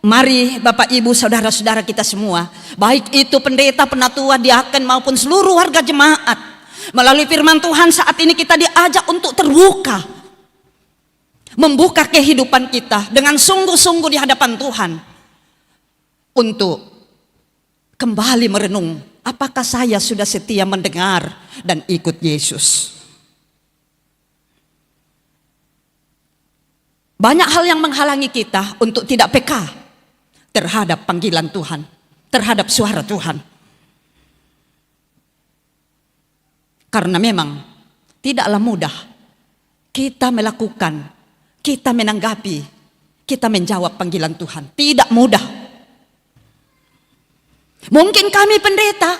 mari Bapak Ibu saudara-saudara kita semua, baik itu pendeta, penatua, diaken maupun seluruh warga jemaat, melalui firman Tuhan saat ini kita diajak untuk terbuka, membuka kehidupan kita dengan sungguh-sungguh di hadapan Tuhan untuk kembali merenung, apakah saya sudah setia mendengar dan ikut Yesus. Banyak hal yang menghalangi kita untuk tidak peka terhadap panggilan Tuhan, terhadap suara Tuhan. Karena memang tidaklah mudah kita melakukan, kita menanggapi, kita menjawab panggilan Tuhan. Tidak mudah. Mungkin kami pendeta,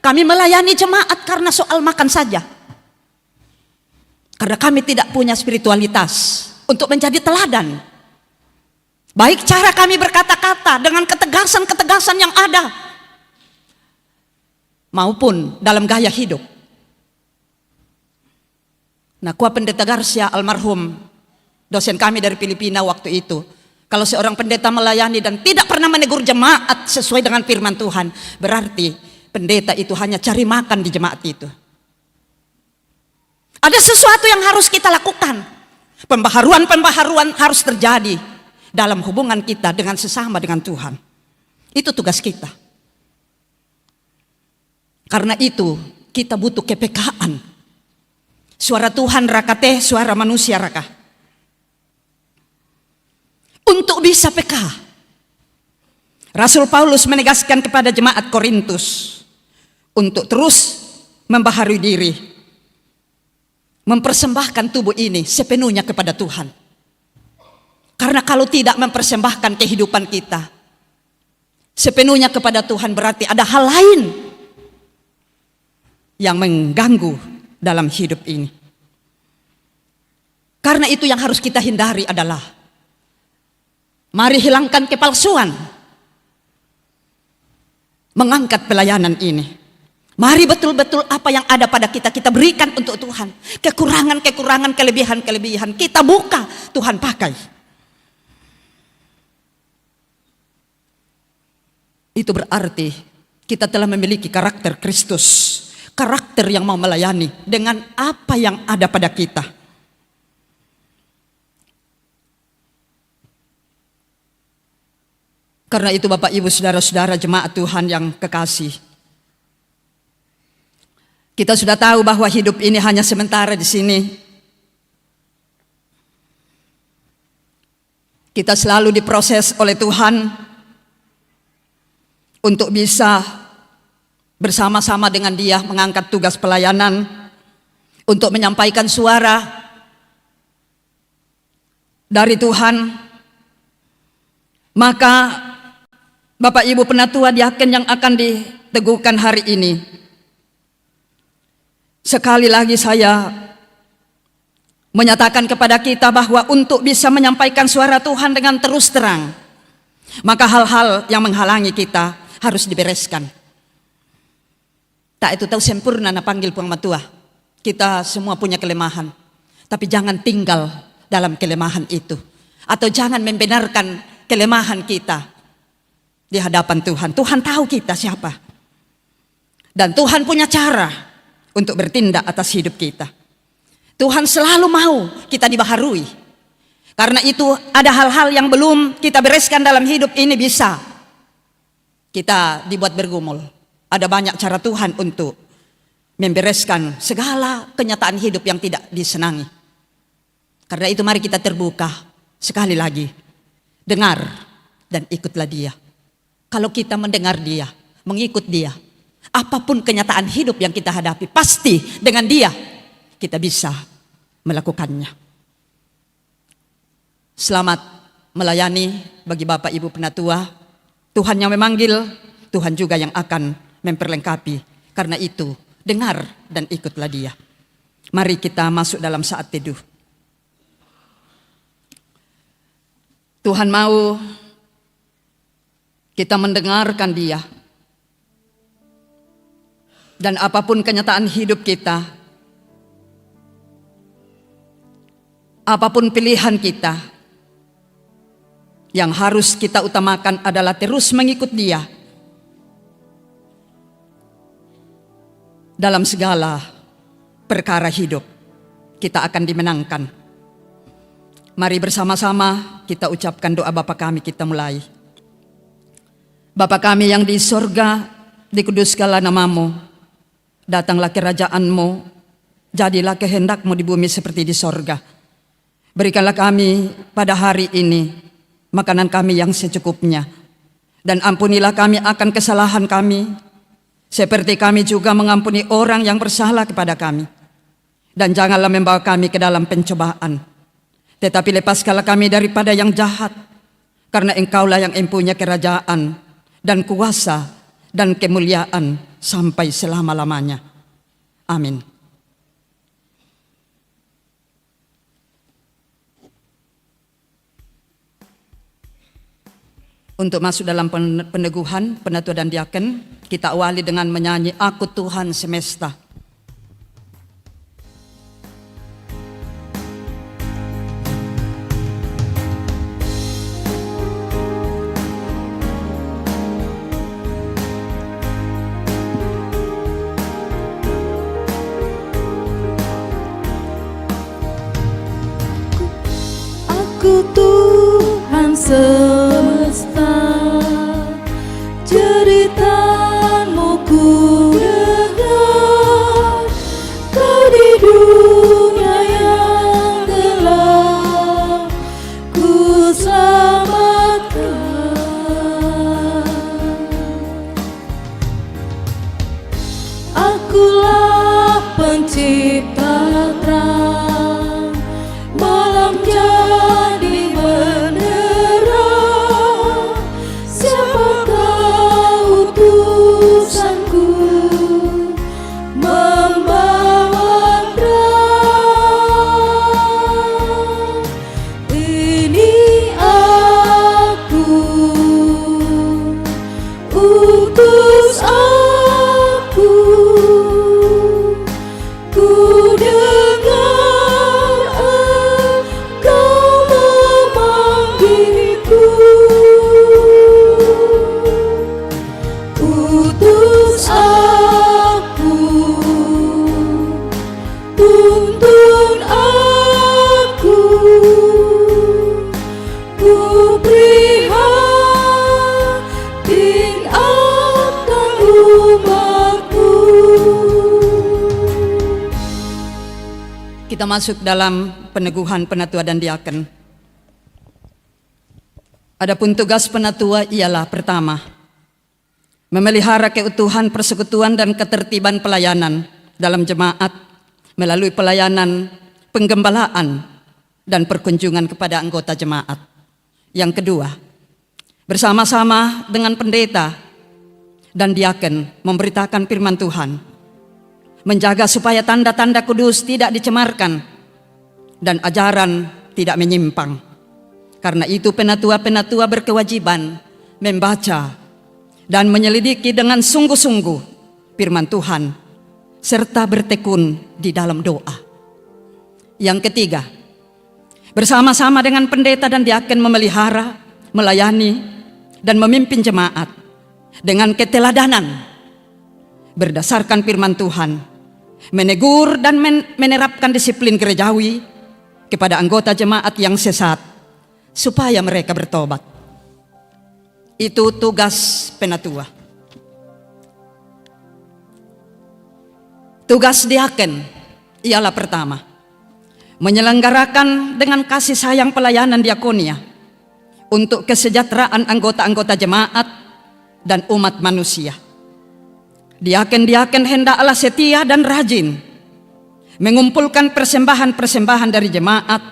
kami melayani jemaat karena soal makan saja. Karena kami tidak punya spiritualitas untuk menjadi teladan. Baik cara kami berkata-kata dengan ketegasan-ketegasan yang ada, maupun dalam gaya hidup. Nah, Kua Pendeta Garcia almarhum, dosen kami dari Filipina waktu itu, kalau seorang pendeta melayani dan tidak pernah menegur jemaat sesuai dengan firman Tuhan, berarti pendeta itu hanya cari makan di jemaat itu. Ada sesuatu yang harus kita lakukan. Pembaharuan harus terjadi dalam hubungan kita dengan sesama dengan Tuhan. Itu tugas kita. Karena itu kita butuh kepekaan. Suara Tuhan rakate, suara manusia raka. Untuk bisa peka, Rasul Paulus menegaskan kepada jemaat Korintus untuk terus membaharui diri, mempersembahkan tubuh ini sepenuhnya kepada Tuhan. Karena kalau tidak mempersembahkan kehidupan kita sepenuhnya kepada Tuhan, berarti ada hal lain yang mengganggu dalam hidup ini. Karena itu yang harus kita hindari adalah, mari hilangkan kepalsuan, mengangkat pelayanan ini. Mari betul-betul apa yang ada pada kita, kita berikan untuk Tuhan. Kekurangan-kekurangan, kelebihan-kelebihan, kita buka, Tuhan pakai. Itu berarti kita telah memiliki karakter Kristus. Karakter yang mau melayani dengan apa yang ada pada kita. Karena itu Bapak Ibu saudara-saudara jemaat Tuhan yang kekasih, kita sudah tahu bahwa hidup ini hanya sementara di sini. Kita selalu diproses oleh Tuhan untuk bisa bersama-sama dengan Dia mengangkat tugas pelayanan, untuk menyampaikan suara dari Tuhan. Maka Bapak Ibu penatua diaken yang akan diteguhkan hari ini, sekali lagi saya menyatakan kepada kita bahwa untuk bisa menyampaikan suara Tuhan dengan terus terang, maka hal-hal yang menghalangi kita harus dibereskan. Tak itu tahu sempurna na panggil puang matua. Kita semua punya kelemahan, tapi jangan tinggal dalam kelemahan itu, atau jangan membenarkan kelemahan kita di hadapan Tuhan. Tuhan tahu kita siapa, dan Tuhan punya cara untuk bertindak atas hidup kita. Tuhan selalu mau kita dibaharui. Karena itu ada hal-hal yang belum kita bereskan dalam hidup ini, bisa kita dibuat bergumul. Ada banyak cara Tuhan untuk membereskan segala kenyataan hidup yang tidak disenangi. Karena itu mari kita terbuka sekali lagi. Dengar dan ikutlah Dia. Kalau kita mendengar Dia, mengikut Dia, apapun kenyataan hidup yang kita hadapi, pasti dengan Dia kita bisa melakukannya. Selamat melayani bagi Bapak Ibu Penatua. Tuhan yang memanggil, Tuhan juga yang akan memperlengkapi. Karena itu, dengar dan ikutlah Dia. Mari kita masuk dalam saat teduh. Tuhan mau kita mendengarkan Dia. Dan apapun kenyataan hidup kita, apapun pilihan kita, yang harus kita utamakan adalah terus mengikut Dia dalam segala perkara hidup. Kita akan dimenangkan. Mari bersama-sama kita ucapkan doa Bapa kami. Kita mulai. Bapa kami yang di sorga, dikuduskanlah nama-Mu, datanglah kerajaan-Mu, jadilah kehendak-Mu di bumi seperti di sorga. Berikanlah kami pada hari ini makanan kami yang secukupnya, dan ampunilah kami akan kesalahan kami, seperti kami juga mengampuni orang yang bersalah kepada kami. Dan janganlah membawa kami ke dalam pencobaan, tetapi lepaskanlah kami daripada yang jahat, karena Engkaulah yang mempunyai kerajaan dan kuasa dan kemuliaan sampai selama-lamanya. Amin. Untuk masuk dalam peneguhan penatua dan diaken, kita awali dengan menyanyi Aku Tuhan Semesta. Aku Tuhan semesta, cerita-Mu ku dengar. Kau di dunia yang gelap ku selamatkan. Akulah pencipta terang, malam jadi menerang. Siapakah utusanku membawa terang? Ini aku, utus aku. Ku dengar Engkau memanggilku. Utus aku, tuntun aku. Ku beri hati akan umatku. Kita masuk dalam peneguhan penatua dan diaken. Adapun tugas penatua ialah pertama, memelihara keutuhan persekutuan dan ketertiban pelayanan dalam jemaat melalui pelayanan penggembalaan dan perkunjungan kepada anggota jemaat. Yang kedua, bersama-sama dengan pendeta dan diaken memberitakan firman Tuhan, menjaga supaya tanda-tanda kudus tidak dicemarkan, dan ajaran tidak menyimpang. Karena itu penatua-penatua berkewajiban membaca dan menyelidiki dengan sungguh-sungguh firman Tuhan serta bertekun di dalam doa. Yang ketiga, bersama-sama dengan pendeta dan diaken memelihara, melayani, dan memimpin jemaat dengan keteladanan berdasarkan firman Tuhan, menegur dan menerapkan disiplin gerejawi kepada anggota jemaat yang sesat supaya mereka bertobat. Itu tugas penatua. Tugas diaken ialah pertama, menyelenggarakan dengan kasih sayang pelayanan diakonia untuk kesejahteraan anggota-anggota jemaat dan umat manusia. Diaken-diaken hendaklah setia dan rajin mengumpulkan persembahan-persembahan dari jemaat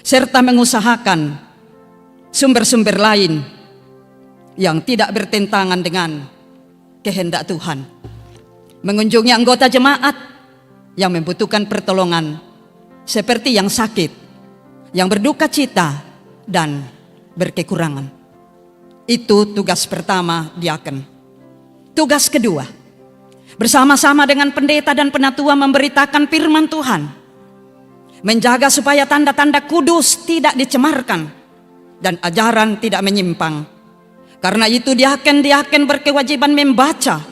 serta mengusahakan sumber-sumber lain yang tidak bertentangan dengan kehendak Tuhan. Mengunjungi anggota jemaat yang membutuhkan pertolongan seperti yang sakit, yang berduka cita, dan berkekurangan. Itu tugas pertama diaken. Tugas kedua, bersama-sama dengan pendeta dan penatua memberitakan firman Tuhan, menjaga supaya tanda-tanda kudus tidak dicemarkan dan ajaran tidak menyimpang. Karena itu diaken-diaken berkewajiban membaca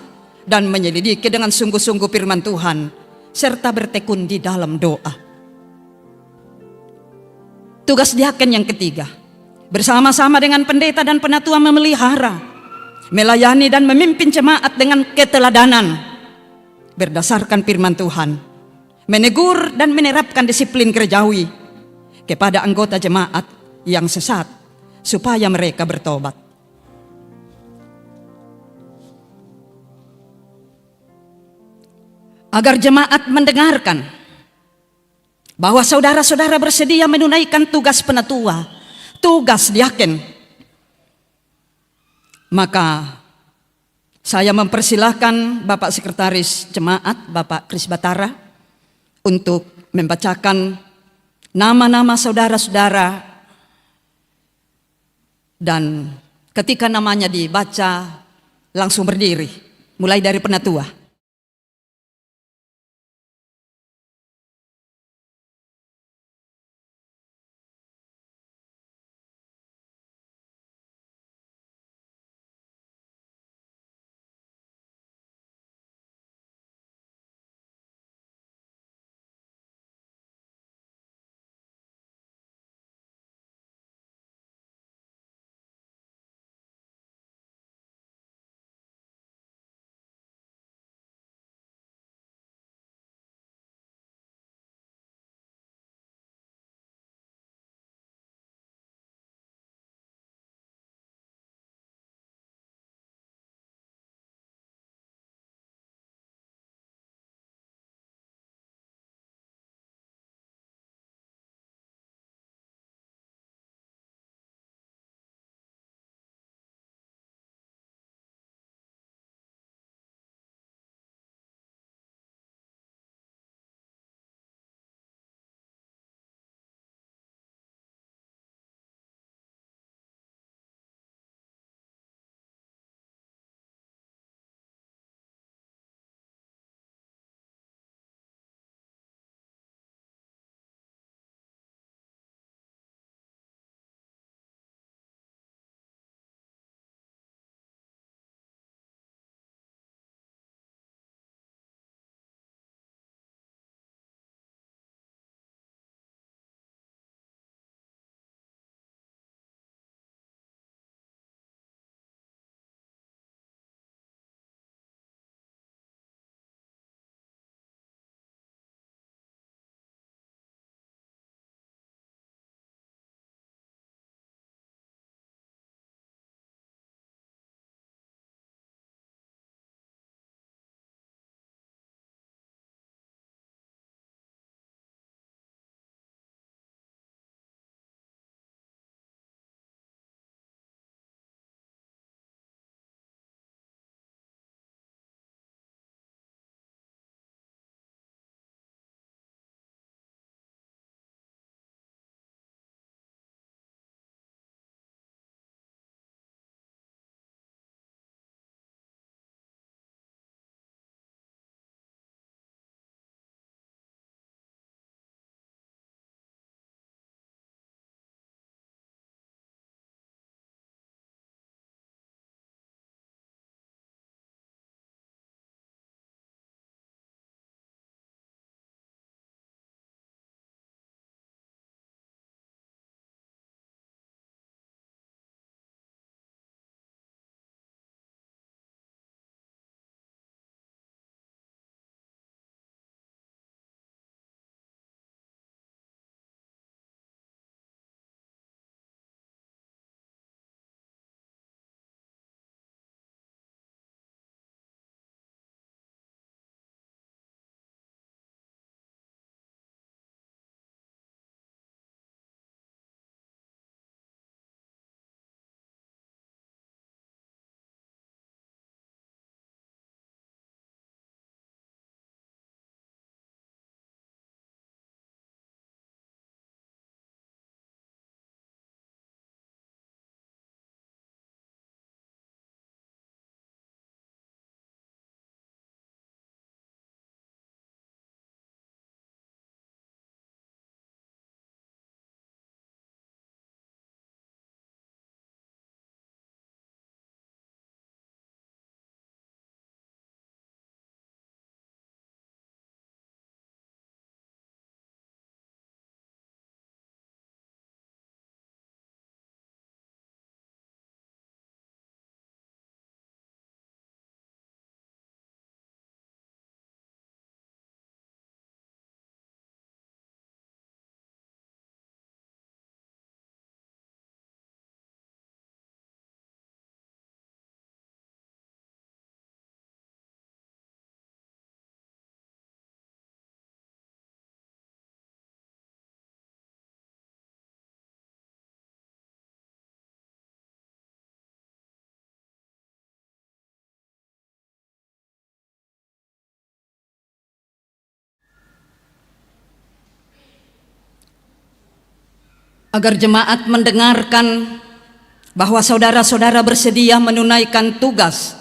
dan menyelidiki dengan sungguh-sungguh firman Tuhan serta bertekun di dalam doa. Tugas diaken yang ketiga, bersama-sama dengan pendeta dan penatua memelihara, melayani dan memimpin jemaat dengan keteladanan berdasarkan firman Tuhan, menegur dan menerapkan disiplin gerejawi kepada anggota jemaat yang sesat supaya mereka bertobat. Agar jemaat mendengarkan bahwa saudara-saudara bersedia menunaikan tugas penatua, tugas diaken, maka saya mempersilahkan Bapak Sekretaris Jemaat, Bapak Kris Batara, untuk membacakan nama-nama saudara-saudara, dan ketika namanya dibaca langsung berdiri, mulai dari penatua. agar jemaat mendengarkan bahwa saudara-saudara bersedia menunaikan tugas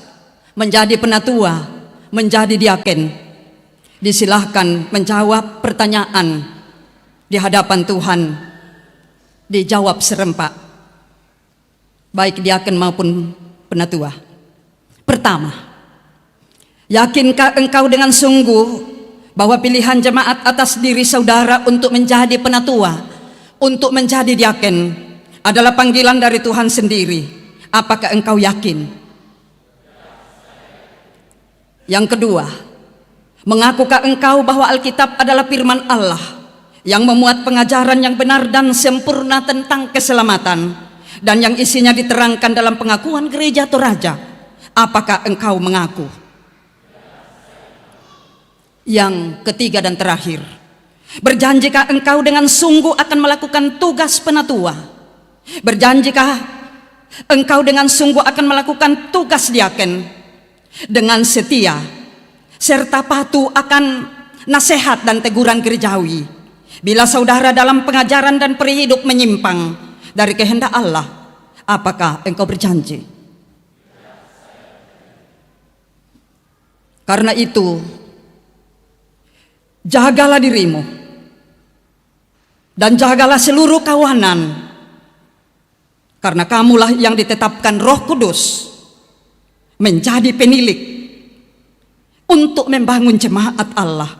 menjadi penatua, menjadi diaken. Disilahkan menjawab pertanyaan di hadapan Tuhan, dijawab serempak, baik diaken maupun penatua. Pertama, yakinkah engkau dengan sungguh bahwa pilihan jemaat atas diri saudara untuk menjadi penatua, untuk menjadi diaken adalah panggilan dari Tuhan sendiri? Apakah engkau yakin? Yang kedua, mengakukah engkau bahwa Alkitab adalah firman Allah yang memuat pengajaran yang benar dan sempurna tentang keselamatan, dan yang isinya diterangkan dalam pengakuan gereja Toraja? Apakah engkau mengaku? Yang ketiga dan terakhir, berjanjikah engkau dengan sungguh akan melakukan tugas penatua? Berjanjikah engkau dengan sungguh akan melakukan tugas diaken dengan setia serta patuh akan nasihat dan teguran gerejawi bila saudara dalam pengajaran dan perihidup menyimpang dari kehendak Allah? Apakah engkau berjanji? Karena itu, jagalah dirimu dan jagalah seluruh kawanan, karena kamulah yang ditetapkan Roh Kudus menjadi penilik untuk membangun jemaat Allah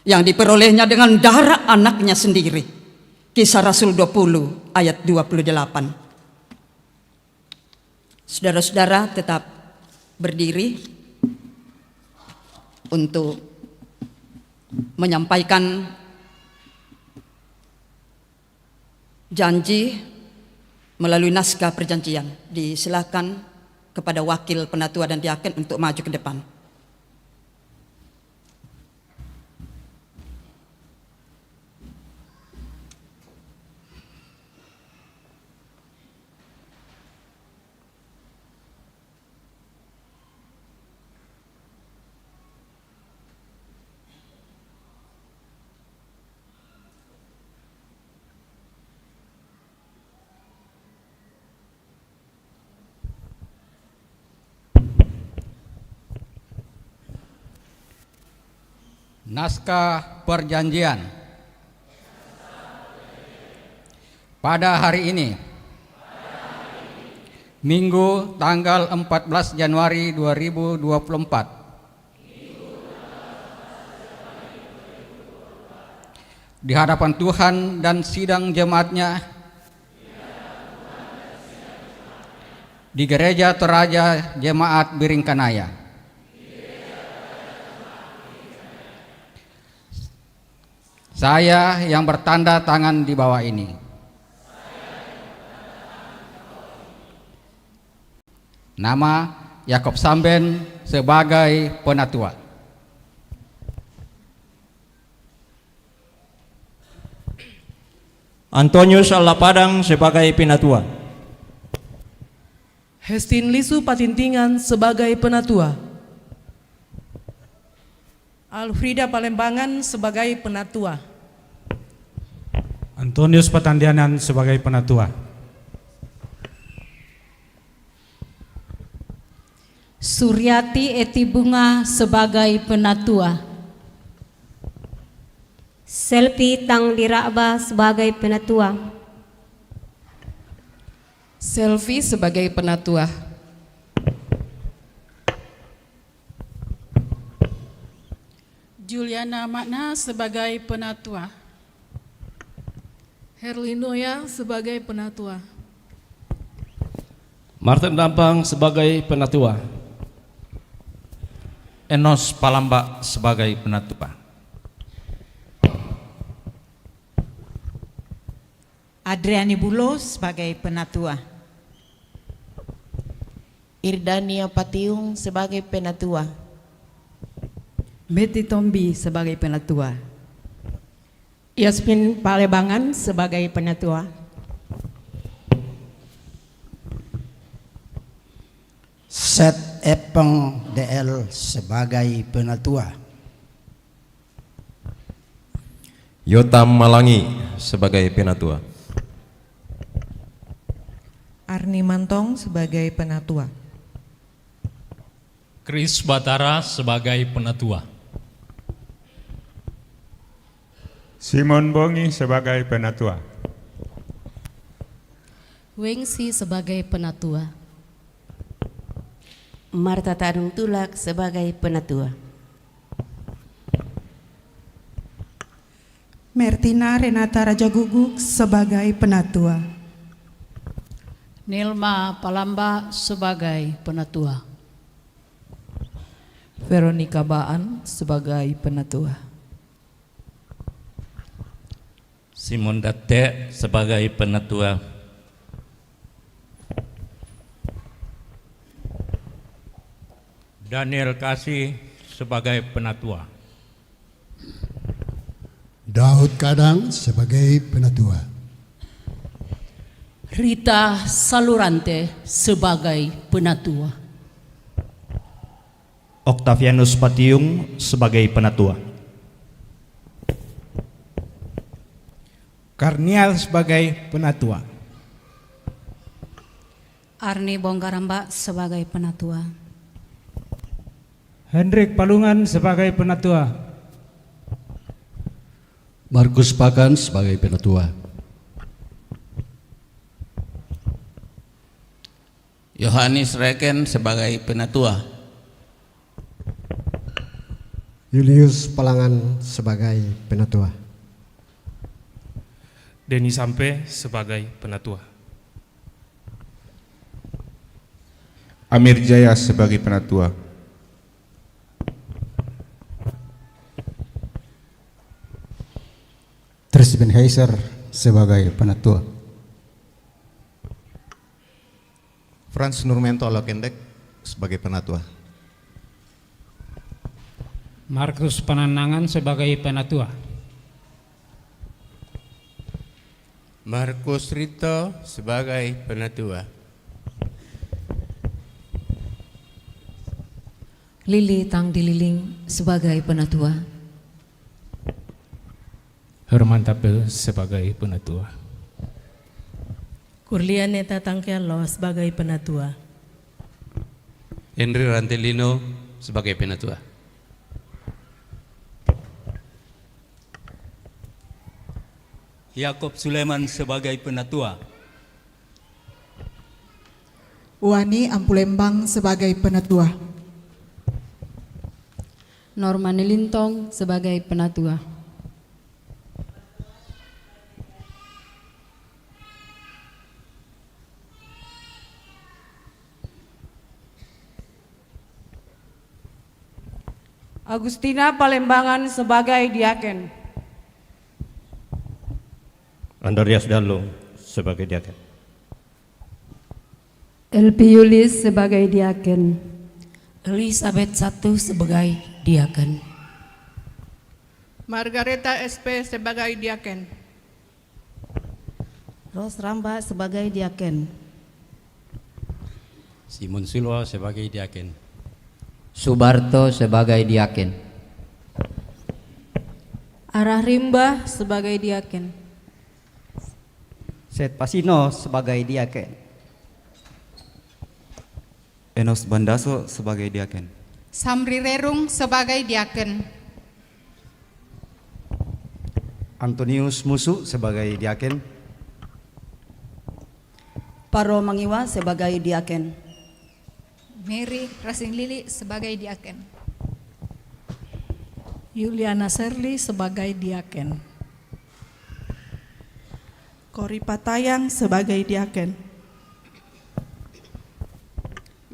yang diperolehnya dengan darah anaknya sendiri. Kisah Rasul 20 ayat 28. Saudara-saudara tetap berdiri untuk menyampaikan janji melalui naskah perjanjian. Disilakan kepada wakil penatua dan diaken untuk maju ke depan. Naskah perjanjian. Pada hari ini, Minggu tanggal 14 Januari 2024, di hadapan Tuhan dan sidang jemaatnya di Gereja Toraja Jemaat Biringkanaya, saya yang bertanda tangan di bawah ini nama Yakob Samben sebagai penatua. Antonius Allapadang sebagai penatua. Hestin Lisu Patintingan sebagai penatua. Alfrida Palembangan sebagai penatua. Antonius Patandianan sebagai penatua. Suryati Eti Bunga sebagai penatua. Selvi Tang Diraba sebagai penatua. Selvi sebagai penatua. Juliana Makna sebagai penatua. Herlinoya sebagai penatua. Martin Dampang sebagai penatua. Enos Palambak sebagai penatua. Adriani Bulo sebagai penatua. Irdania Patiung sebagai penatua. Betty Tombi sebagai penatua. Yasmin Palebangan sebagai penatua. Seth Epeng DL sebagai penatua. Yotam Malangi sebagai penatua. Arni Mantong sebagai penatua. Kris Batara sebagai penatua. Simon Bongi sebagai penatua. Wengsi sebagai penatua. Marta Tanung Tulak sebagai penatua. Mertina Renata Rajaguguk sebagai penatua. Nilma Palamba sebagai penatua. Veronica Baan sebagai penatua. Simon Date sebagai penatua. Daniel Kasih sebagai penatua. Daud Kadang sebagai penatua. Rita Salurante sebagai penatua. Octavianus Patiung sebagai penatua. Karnial sebagai penatua. Arni Bongkaramba sebagai penatua. Hendrik Palungan sebagai penatua. Markus Pakan sebagai penatua. Yohanes Reken sebagai penatua. Julius Palangan sebagai penatua. Denny Sampe sebagai penatua. Amir Jaya sebagai penatua. Trisben Heiser sebagai penatua. Frans Nurmento Lokendek sebagai penatua. Markus Pananangan sebagai penatua. Markus Rito sebagai penatua. Lili Tang Dililing sebagai penatua. Herman Tapel sebagai penatua. Kurlianeta Tangkialo sebagai penatua. Henry Rantelino sebagai penatua. Yakob Suleman sebagai penatua. Wani Ampulembang sebagai penatua. Norman Lintong sebagai penatua. Agustina Palembangan sebagai diaken. Andreas Dalung sebagai diaken. Elpi Yulis sebagai diaken. Elizabeth I sebagai diaken. Margareta SP sebagai diaken. Ros Ramba sebagai diaken. Simon Silwa sebagai diaken. Subarto sebagai diaken. Arah Rimba sebagai diaken. Seth Pasino sebagai diaken. Enos Bandaso sebagai diaken. Samri Rerung sebagai diaken. Antonius Musu sebagai diaken. Paro Mangiwa sebagai diaken. Mary Rasing Lili sebagai diaken. Yuliana Serli sebagai diaken. Kori Patayang sebagai diaken.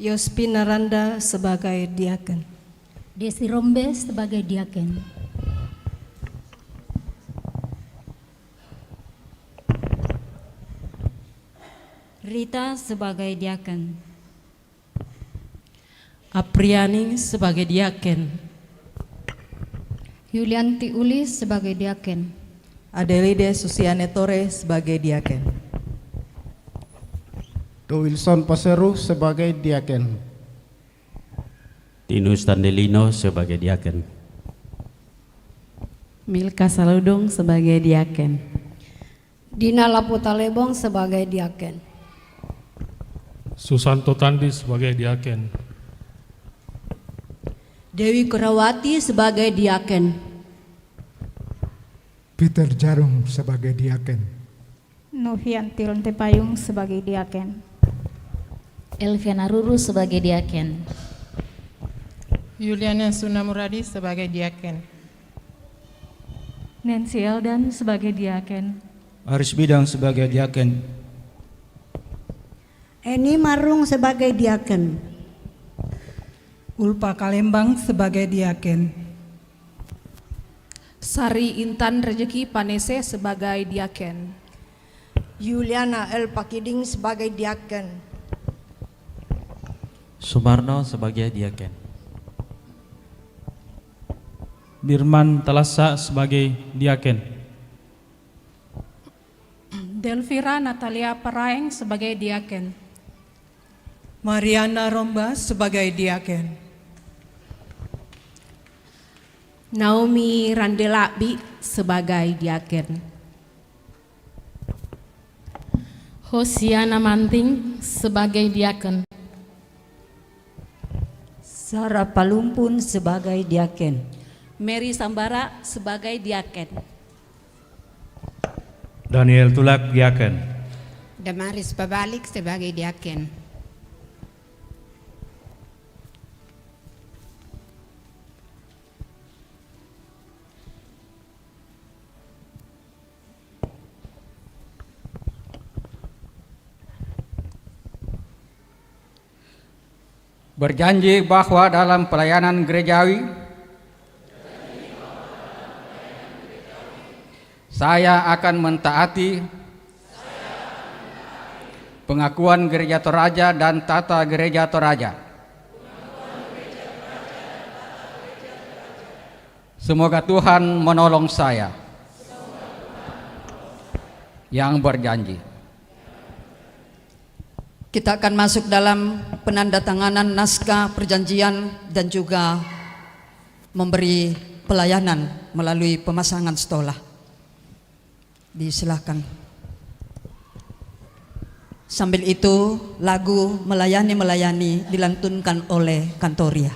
Yospina Randa sebagai diaken. Desi Rombe sebagai diaken. Rita sebagai diaken. Apriani sebagai diaken. Yulianti Uli sebagai diaken. Adelide Susiane Tore sebagai diaken. Wilson Paseru sebagai diaken. Tinus Tandelino sebagai diaken. Milka Saludung sebagai diaken. Dina Laputa Lebong sebagai diaken. Susanto Tandi sebagai diaken. Dewi Kurawati sebagai diaken. Peter Jarum sebagai diaken. Novianti Lontepayung sebagai diaken. Elviana Ruru sebagai diaken. Yuliana Sunamuradi sebagai diaken. Nancy Eldan sebagai diaken. Aris Bidang sebagai diaken. Eni Marung sebagai diaken. Ulpa Kalembang sebagai diaken. Sari Intan Rejeki Panese sebagai diaken. Yuliana El Pakiding sebagai diaken. Sumarno sebagai diaken. Birman Talasa sebagai diaken. Delvira Natalia Paraeng sebagai diaken. Mariana Romba sebagai diaken. Naomi Randelabi sebagai diaken. Hosiana Manting sebagai diaken. Sarah Palumpun sebagai diaken. Mary Sambara sebagai diaken. Daniel Tulak diaken. Damaris Babalik sebagai diaken. Berjanji bahwa dalam pelayanan gerejawi saya akan mentaati pengakuan Gereja Toraja dan tata Gereja Toraja. Semoga Tuhan menolong saya yang berjanji. Kita akan masuk dalam penandatanganan naskah perjanjian dan juga memberi pelayanan melalui pemasangan stola. Disilahkan. Sambil itu lagu Melayani dilantunkan oleh Kantoria.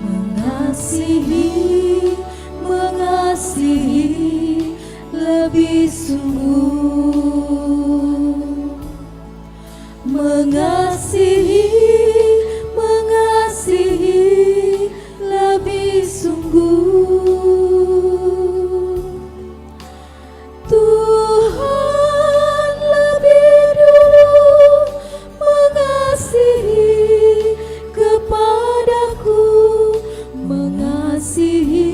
Mengasihi lebih sungguh, mengasihi lebih sungguh. Tuhan lebih dulu mengasihi kepadaku, mengasihi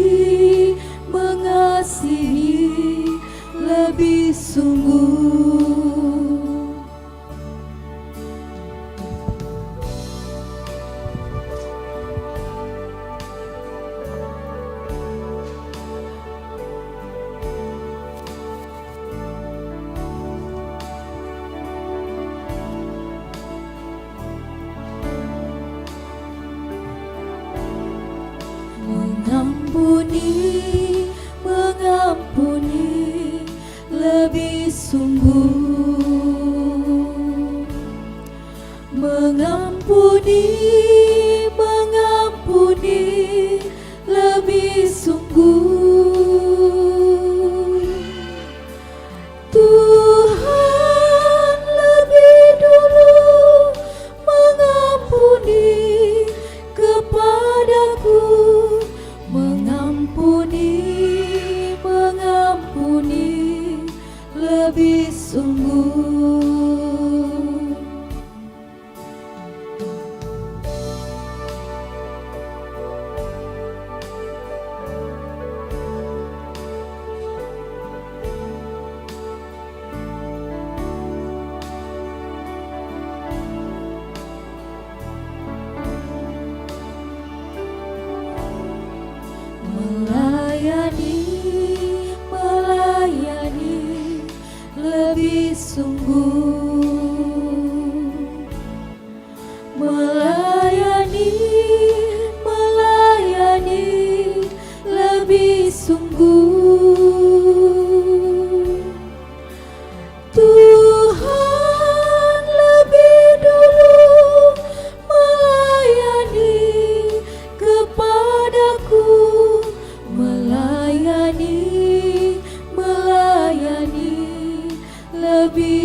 lebih sungguh.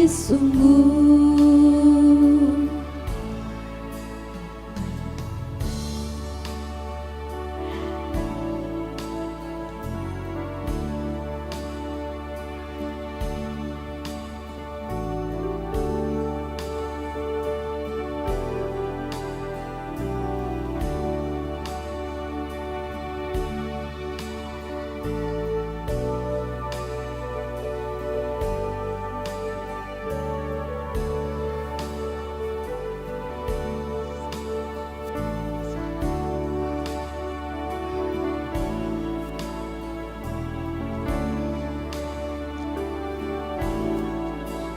lebih sungguh.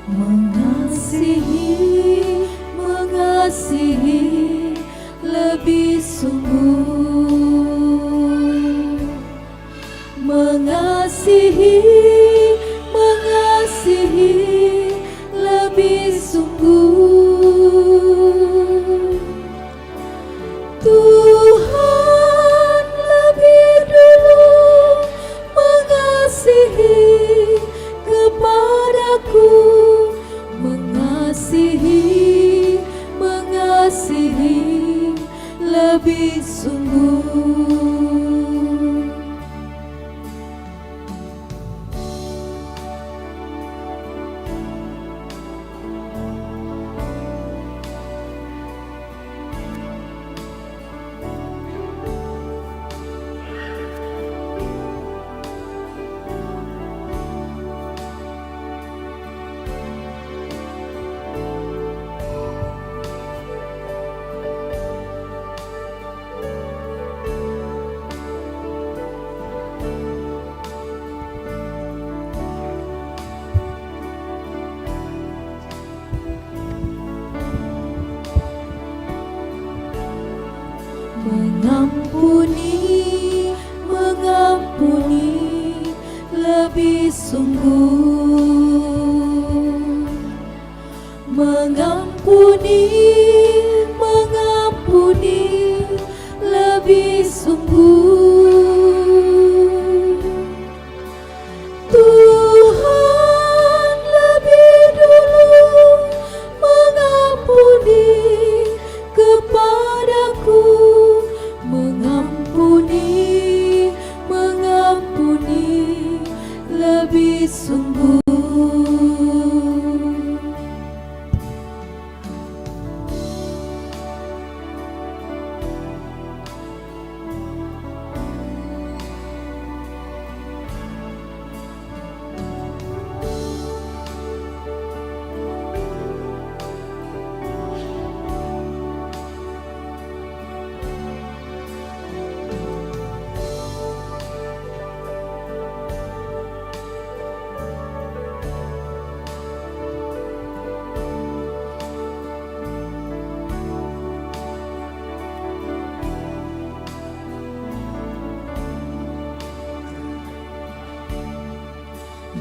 Mengasihi, mengasihi lebih sungguh. Mengasihi, mengasihi lebih sungguh. Tuhan lebih dulu mengasihi kepadaku. Mengasihi, mengasihi lebih sungguh. Mengampuni, mengampuni lebih sungguh. Mengampuni, mengampuni lebih sungguh. Tuhan lebih dulu mengampuni kepadaku. Mengampuni, mengampuni lebih sungguh.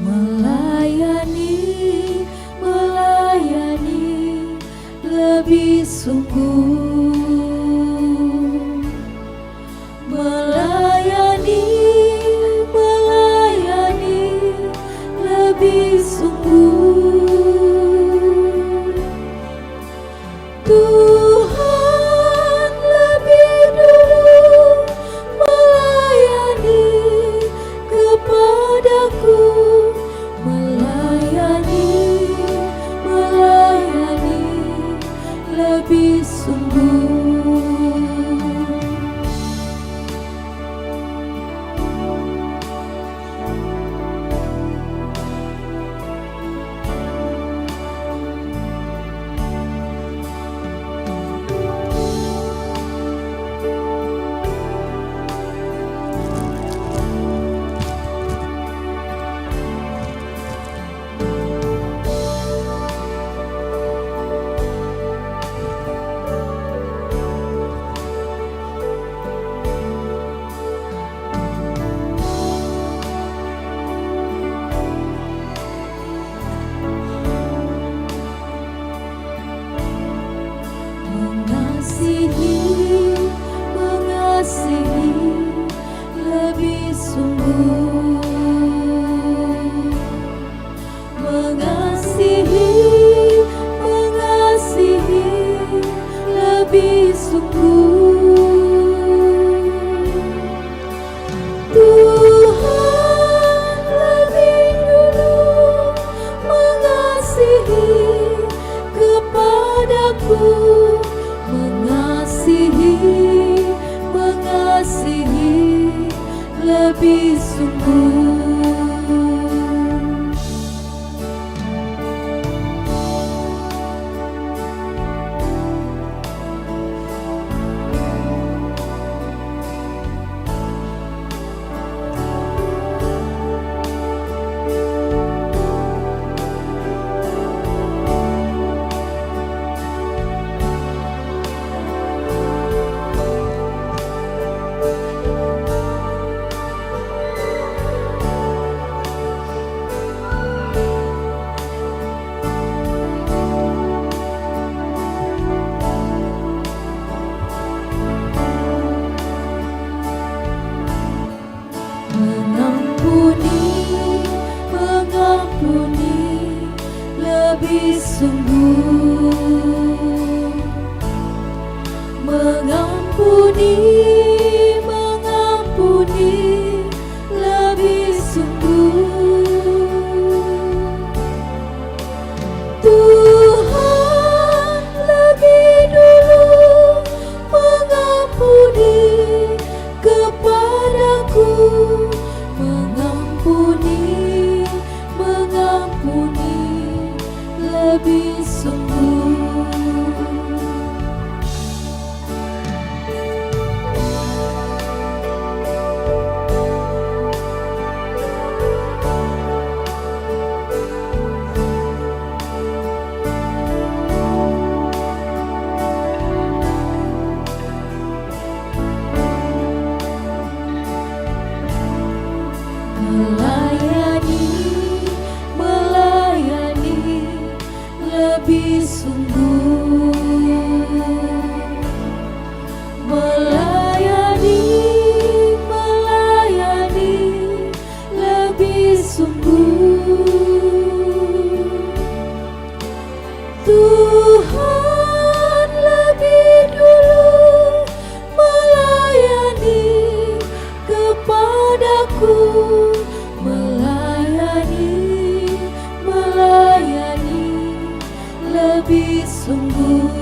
Melayani, melayani lebih sungguh. Melayani, melayani lebih sungguh. Tuhan lebih dulu melayani kepadaku. Melayani, melayani lebih sungguh. sungguh. Tuhan lebih dulu mengasihi kepadaku, mengasihi lebih sungguh. Mengampuni lebih sungguh. Mengampuni lebih sungguh. Tuhan lebih dulu mengampuni kepadaku, mengampuni lebih sungguh. Melayani lebih sungguh. Melayani lebih sungguh. Tuhan lebih dulu melayani kepadaku, melayani lebih sungguh.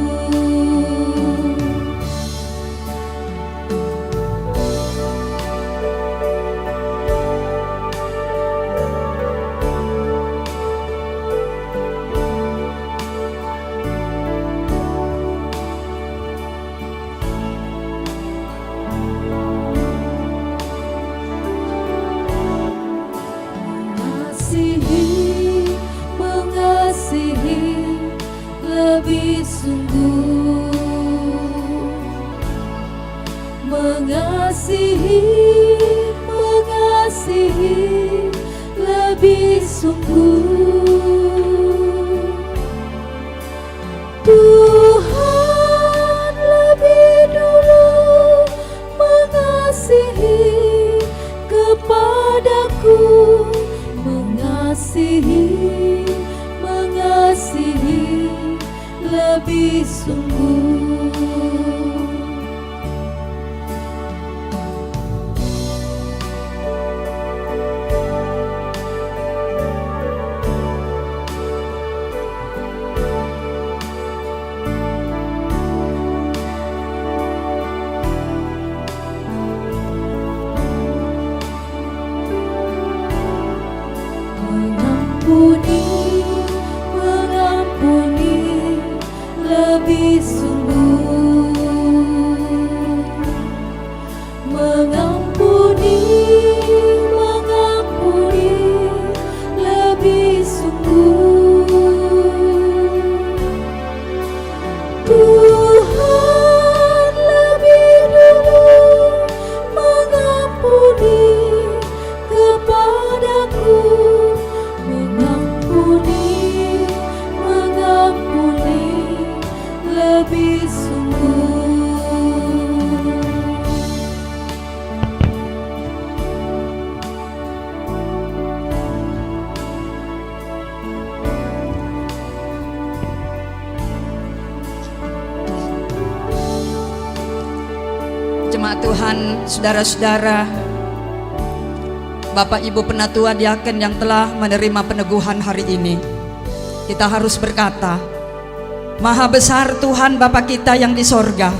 Mengasihi lebih sungguh. Mengasihi lebih sungguh. Tuhan lebih dulu mengasihi kepadaku, mengasihi lebih sungguh. Mengampuni lebih sungguh. Jemaat Tuhan, saudara-saudara, Bapak Ibu Penatua Diaken yang telah menerima peneguhan hari ini, kita harus berkata, Maha besar Tuhan Bapa kita yang di sorga,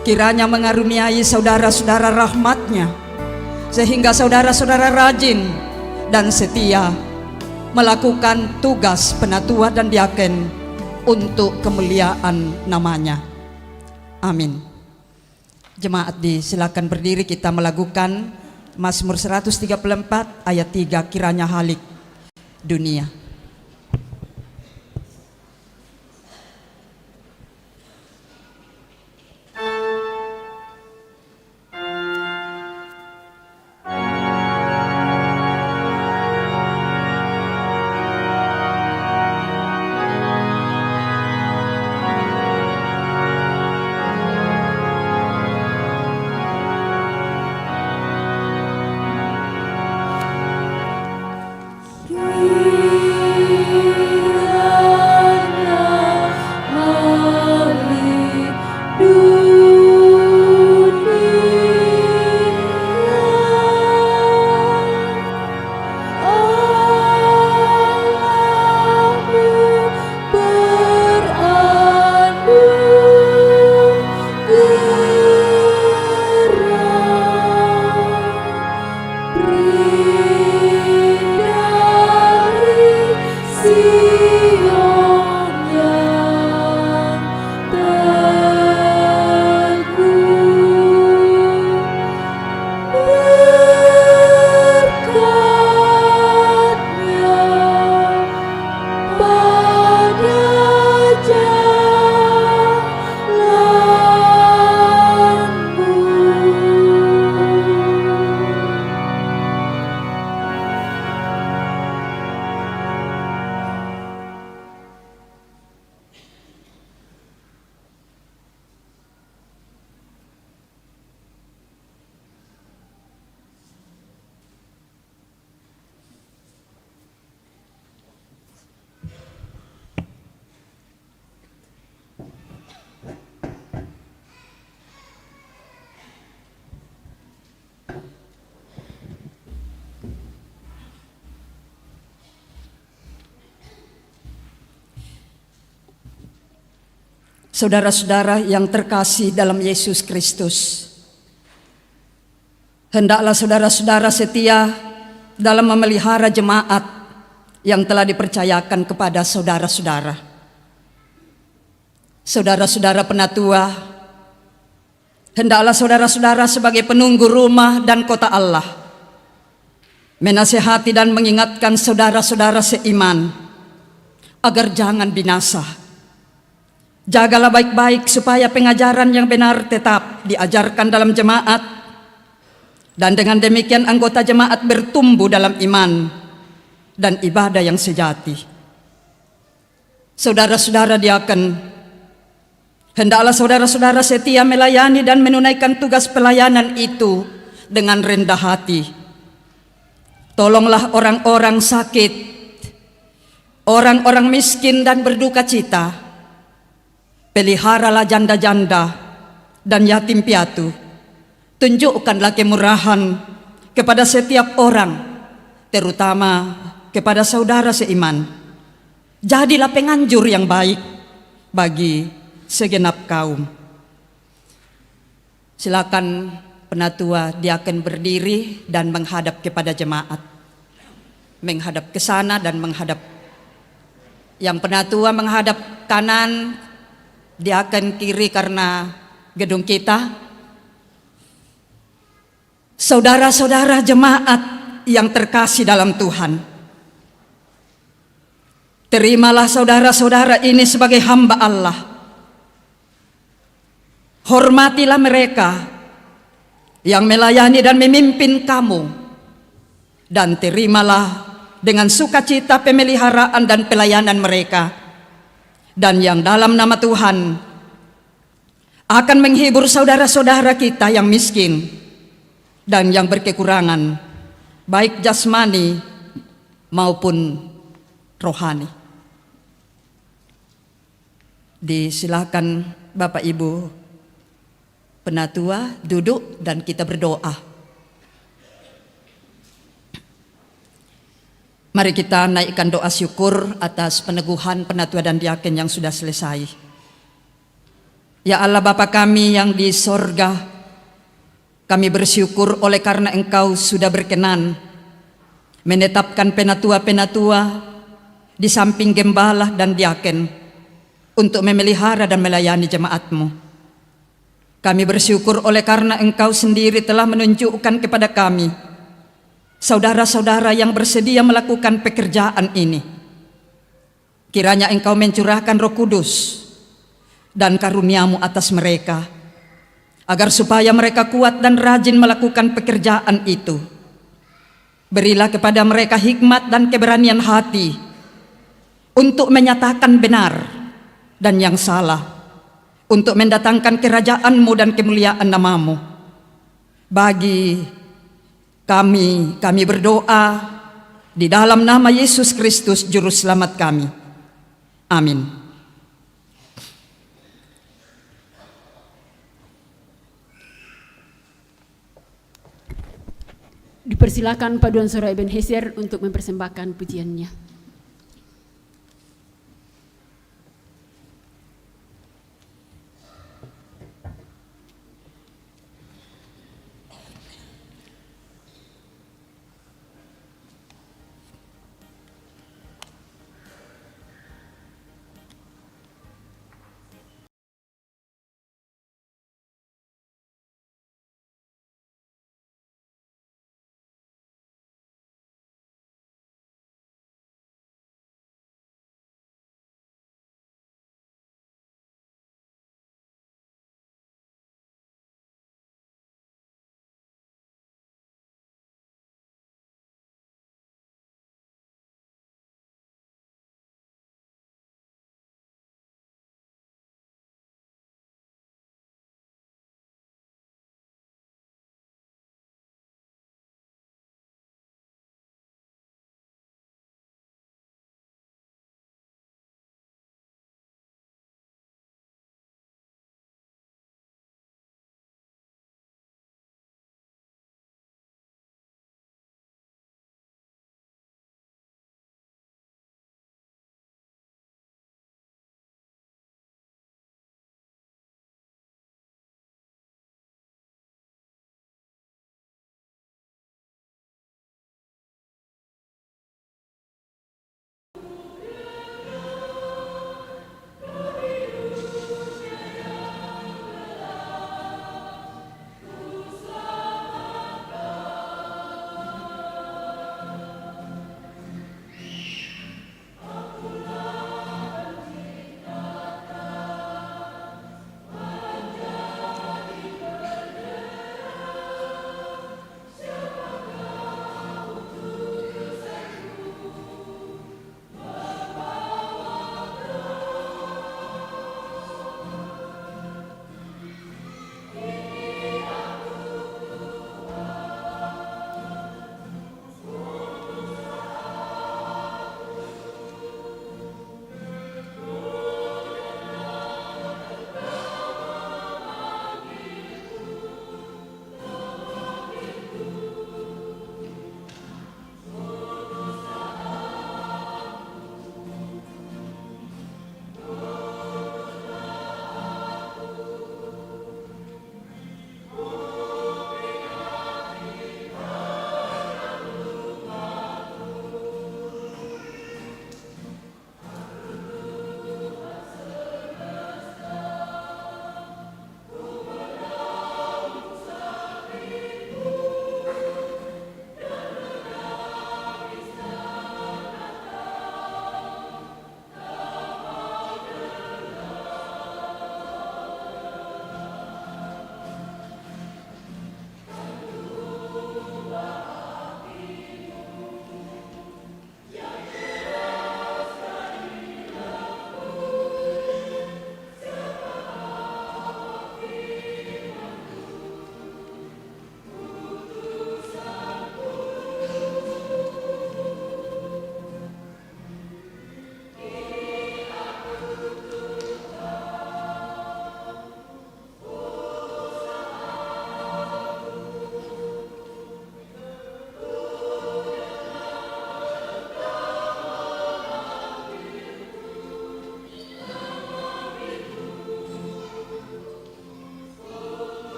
kiranya mengaruniai saudara-saudara rahmat-Nya, sehingga saudara-saudara rajin dan setia melakukan tugas penatua dan diaken untuk kemuliaan nama-Nya. Amin. Jemaat disilakan berdiri, kita melakukan Mazmur 134 ayat 3, kiranya halik dunia. Saudara-saudara yang terkasih dalam Yesus Kristus, hendaklah saudara-saudara setia dalam memelihara jemaat yang telah dipercayakan kepada saudara-saudara. Saudara-saudara penatua, hendaklah saudara-saudara sebagai penunggu rumah dan kota Allah menasihati dan mengingatkan saudara-saudara seiman agar jangan binasa. Jagalah baik-baik supaya pengajaran yang benar tetap diajarkan dalam jemaat, dan dengan demikian anggota jemaat bertumbuh dalam iman dan ibadah yang sejati. Saudara-saudara diaken, hendaklah saudara-saudara setia melayani dan menunaikan tugas pelayanan itu dengan rendah hati. Tolonglah orang-orang sakit, orang-orang miskin dan berduka cita. Peliharalah janda-janda dan yatim piatu. Tunjukkanlah kemurahan kepada setiap orang, terutama kepada saudara seiman. Jadilah penganjur yang baik bagi segenap kaum. Silakan penatua diaken berdiri dan menghadap kepada jemaat. Menghadap ke sana dan menghadap. Yang penatua menghadap kanan, diaken kiri karena gedung kita. Saudara-saudara jemaat yang terkasih dalam Tuhan, terimalah saudara-saudara ini sebagai hamba Allah. Hormatilah mereka yang melayani dan memimpin kamu, dan terimalah dengan sukacita pemeliharaan dan pelayanan mereka, dan yang dalam nama Tuhan akan menghibur saudara-saudara kita yang miskin dan yang berkekurangan, baik jasmani maupun rohani. Disilakan Bapak Ibu Penatua duduk dan kita berdoa. Mari kita naikkan doa syukur atas peneguhan penatua dan diaken yang sudah selesai. Ya Allah Bapa kami yang di sorga, kami bersyukur oleh karena Engkau sudah berkenan menetapkan penatua-penatua di samping gembala dan diaken untuk memelihara dan melayani jemaat-Mu. Kami bersyukur oleh karena Engkau sendiri telah menunjukkan kepada kami saudara-saudara yang bersedia melakukan pekerjaan ini. Kiranya Engkau mencurahkan Roh Kudus dan karunia-Mu atas mereka, agar supaya mereka kuat dan rajin melakukan pekerjaan itu. Berilah kepada mereka hikmat dan keberanian hati untuk menyatakan benar dan yang salah, untuk mendatangkan kerajaan-Mu dan kemuliaan nama-Mu. Bagi kami berdoa di dalam nama Yesus Kristus Juru Selamat kami. Amin. Dipersilakan Paduan Suara Ebenezer untuk mempersembahkan pujiannya.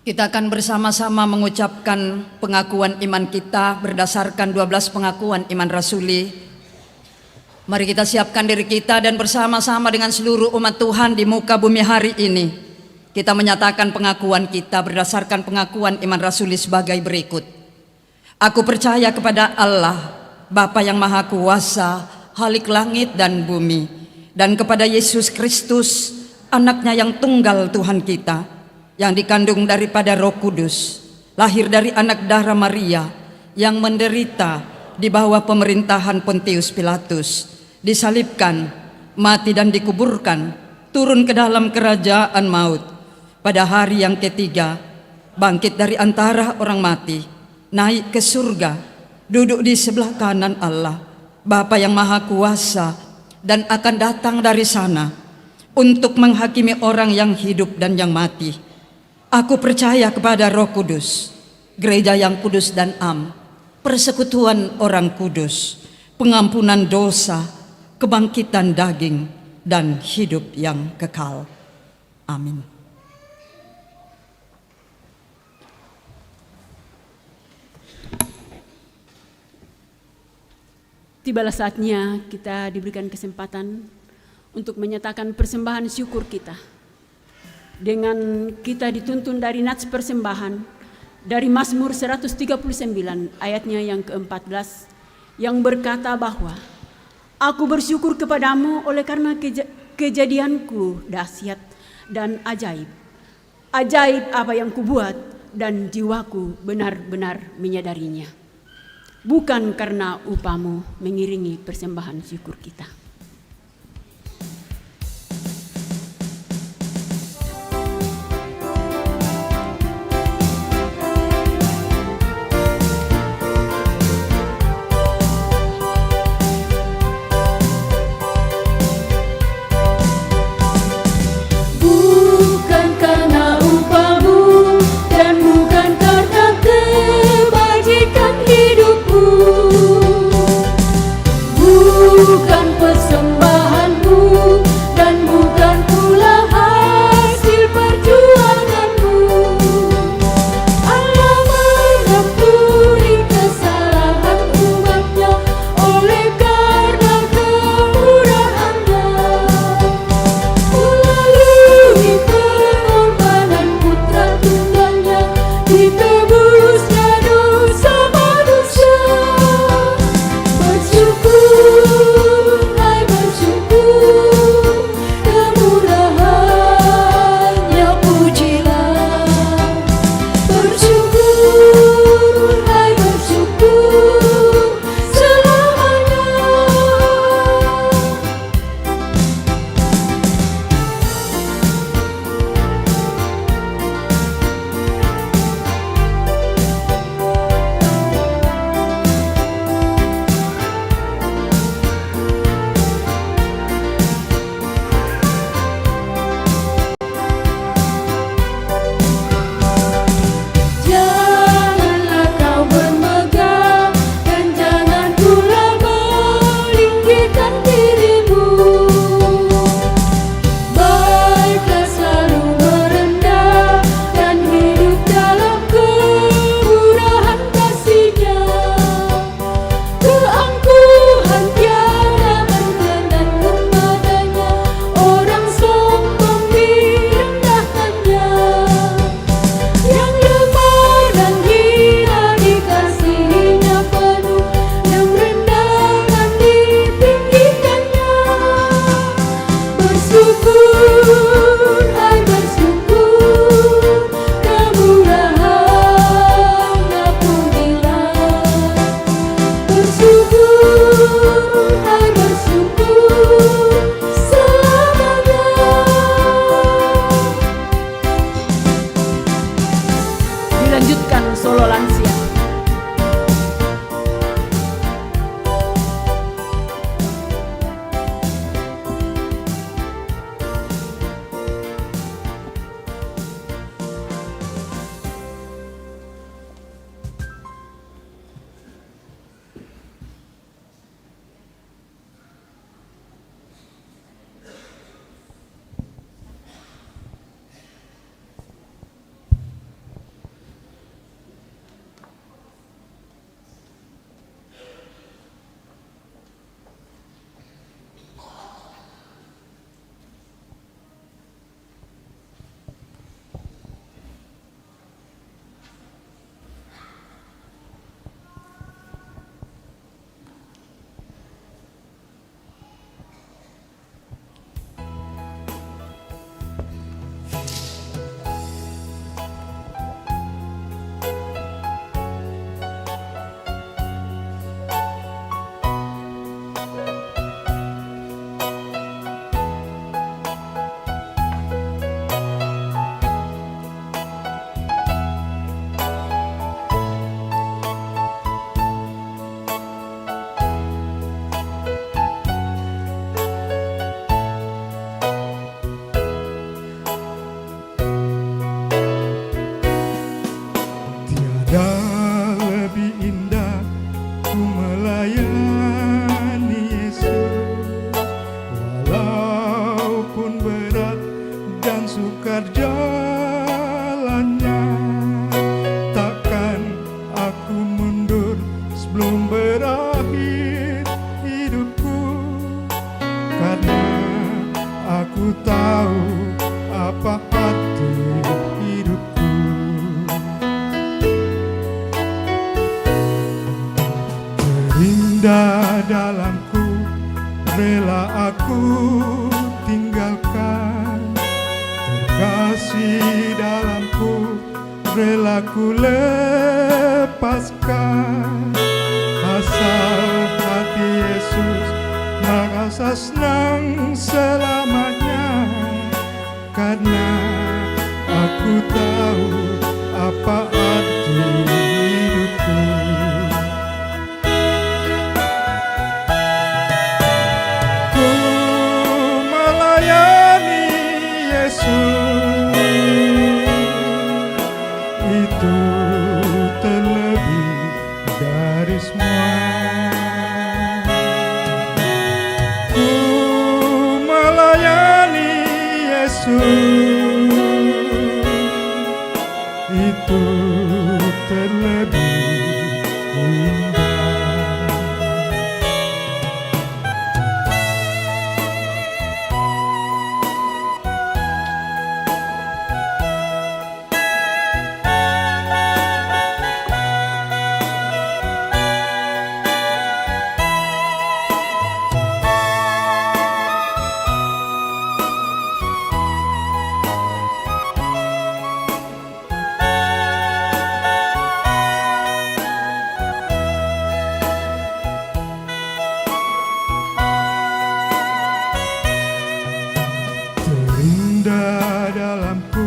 Kita akan bersama-sama mengucapkan pengakuan iman kita berdasarkan 12 pengakuan iman rasuli. Mari kita siapkan diri kita dan bersama-sama dengan seluruh umat Tuhan di muka bumi hari ini, kita menyatakan pengakuan kita berdasarkan pengakuan iman rasuli sebagai berikut. Aku percaya kepada Allah, Bapa yang Maha Kuasa, Khalik langit dan bumi, dan kepada Yesus Kristus, anaknya yang tunggal Tuhan kita, yang dikandung daripada Roh Kudus, lahir dari anak darah Maria, yang menderita di bawah pemerintahan Pontius Pilatus, disalibkan, mati dan dikuburkan, turun ke dalam kerajaan maut. Pada hari yang ketiga, bangkit dari antara orang mati, naik ke surga, duduk di sebelah kanan Allah, Bapa yang Maha Kuasa, dan akan datang dari sana untuk menghakimi orang yang hidup dan yang mati. Aku percaya kepada Roh Kudus, gereja yang kudus dan am, persekutuan orang kudus, pengampunan dosa, kebangkitan daging, dan hidup yang kekal. Amin. Tibalah saatnya kita diberikan kesempatan untuk menyatakan persembahan syukur kita. Dengan kita dituntun dari nats persembahan dari Mazmur 139 ayatnya yang ke-14 yang berkata bahwa aku bersyukur kepadamu oleh karena kejadianku dahsyat dan ajaib. Ajaib apa yang kubuat dan jiwaku benar-benar menyadarinya. Bukan karena upamu mengiringi persembahan syukur kita. Bukan belum berakhir hidupku, karena aku tahu apa arti hidupku. Terindah dalamku, rela aku tinggalkan. Terkasih dalamku, rela ku lepaskan. Asal hati Yesus merasa senang selamanya, karena aku tahu apa arti hidupku. Ku melayani Yesus, itu terlebih dari semua. Ku melayani Yesus, itu terlebih indah. Terindah dalamku,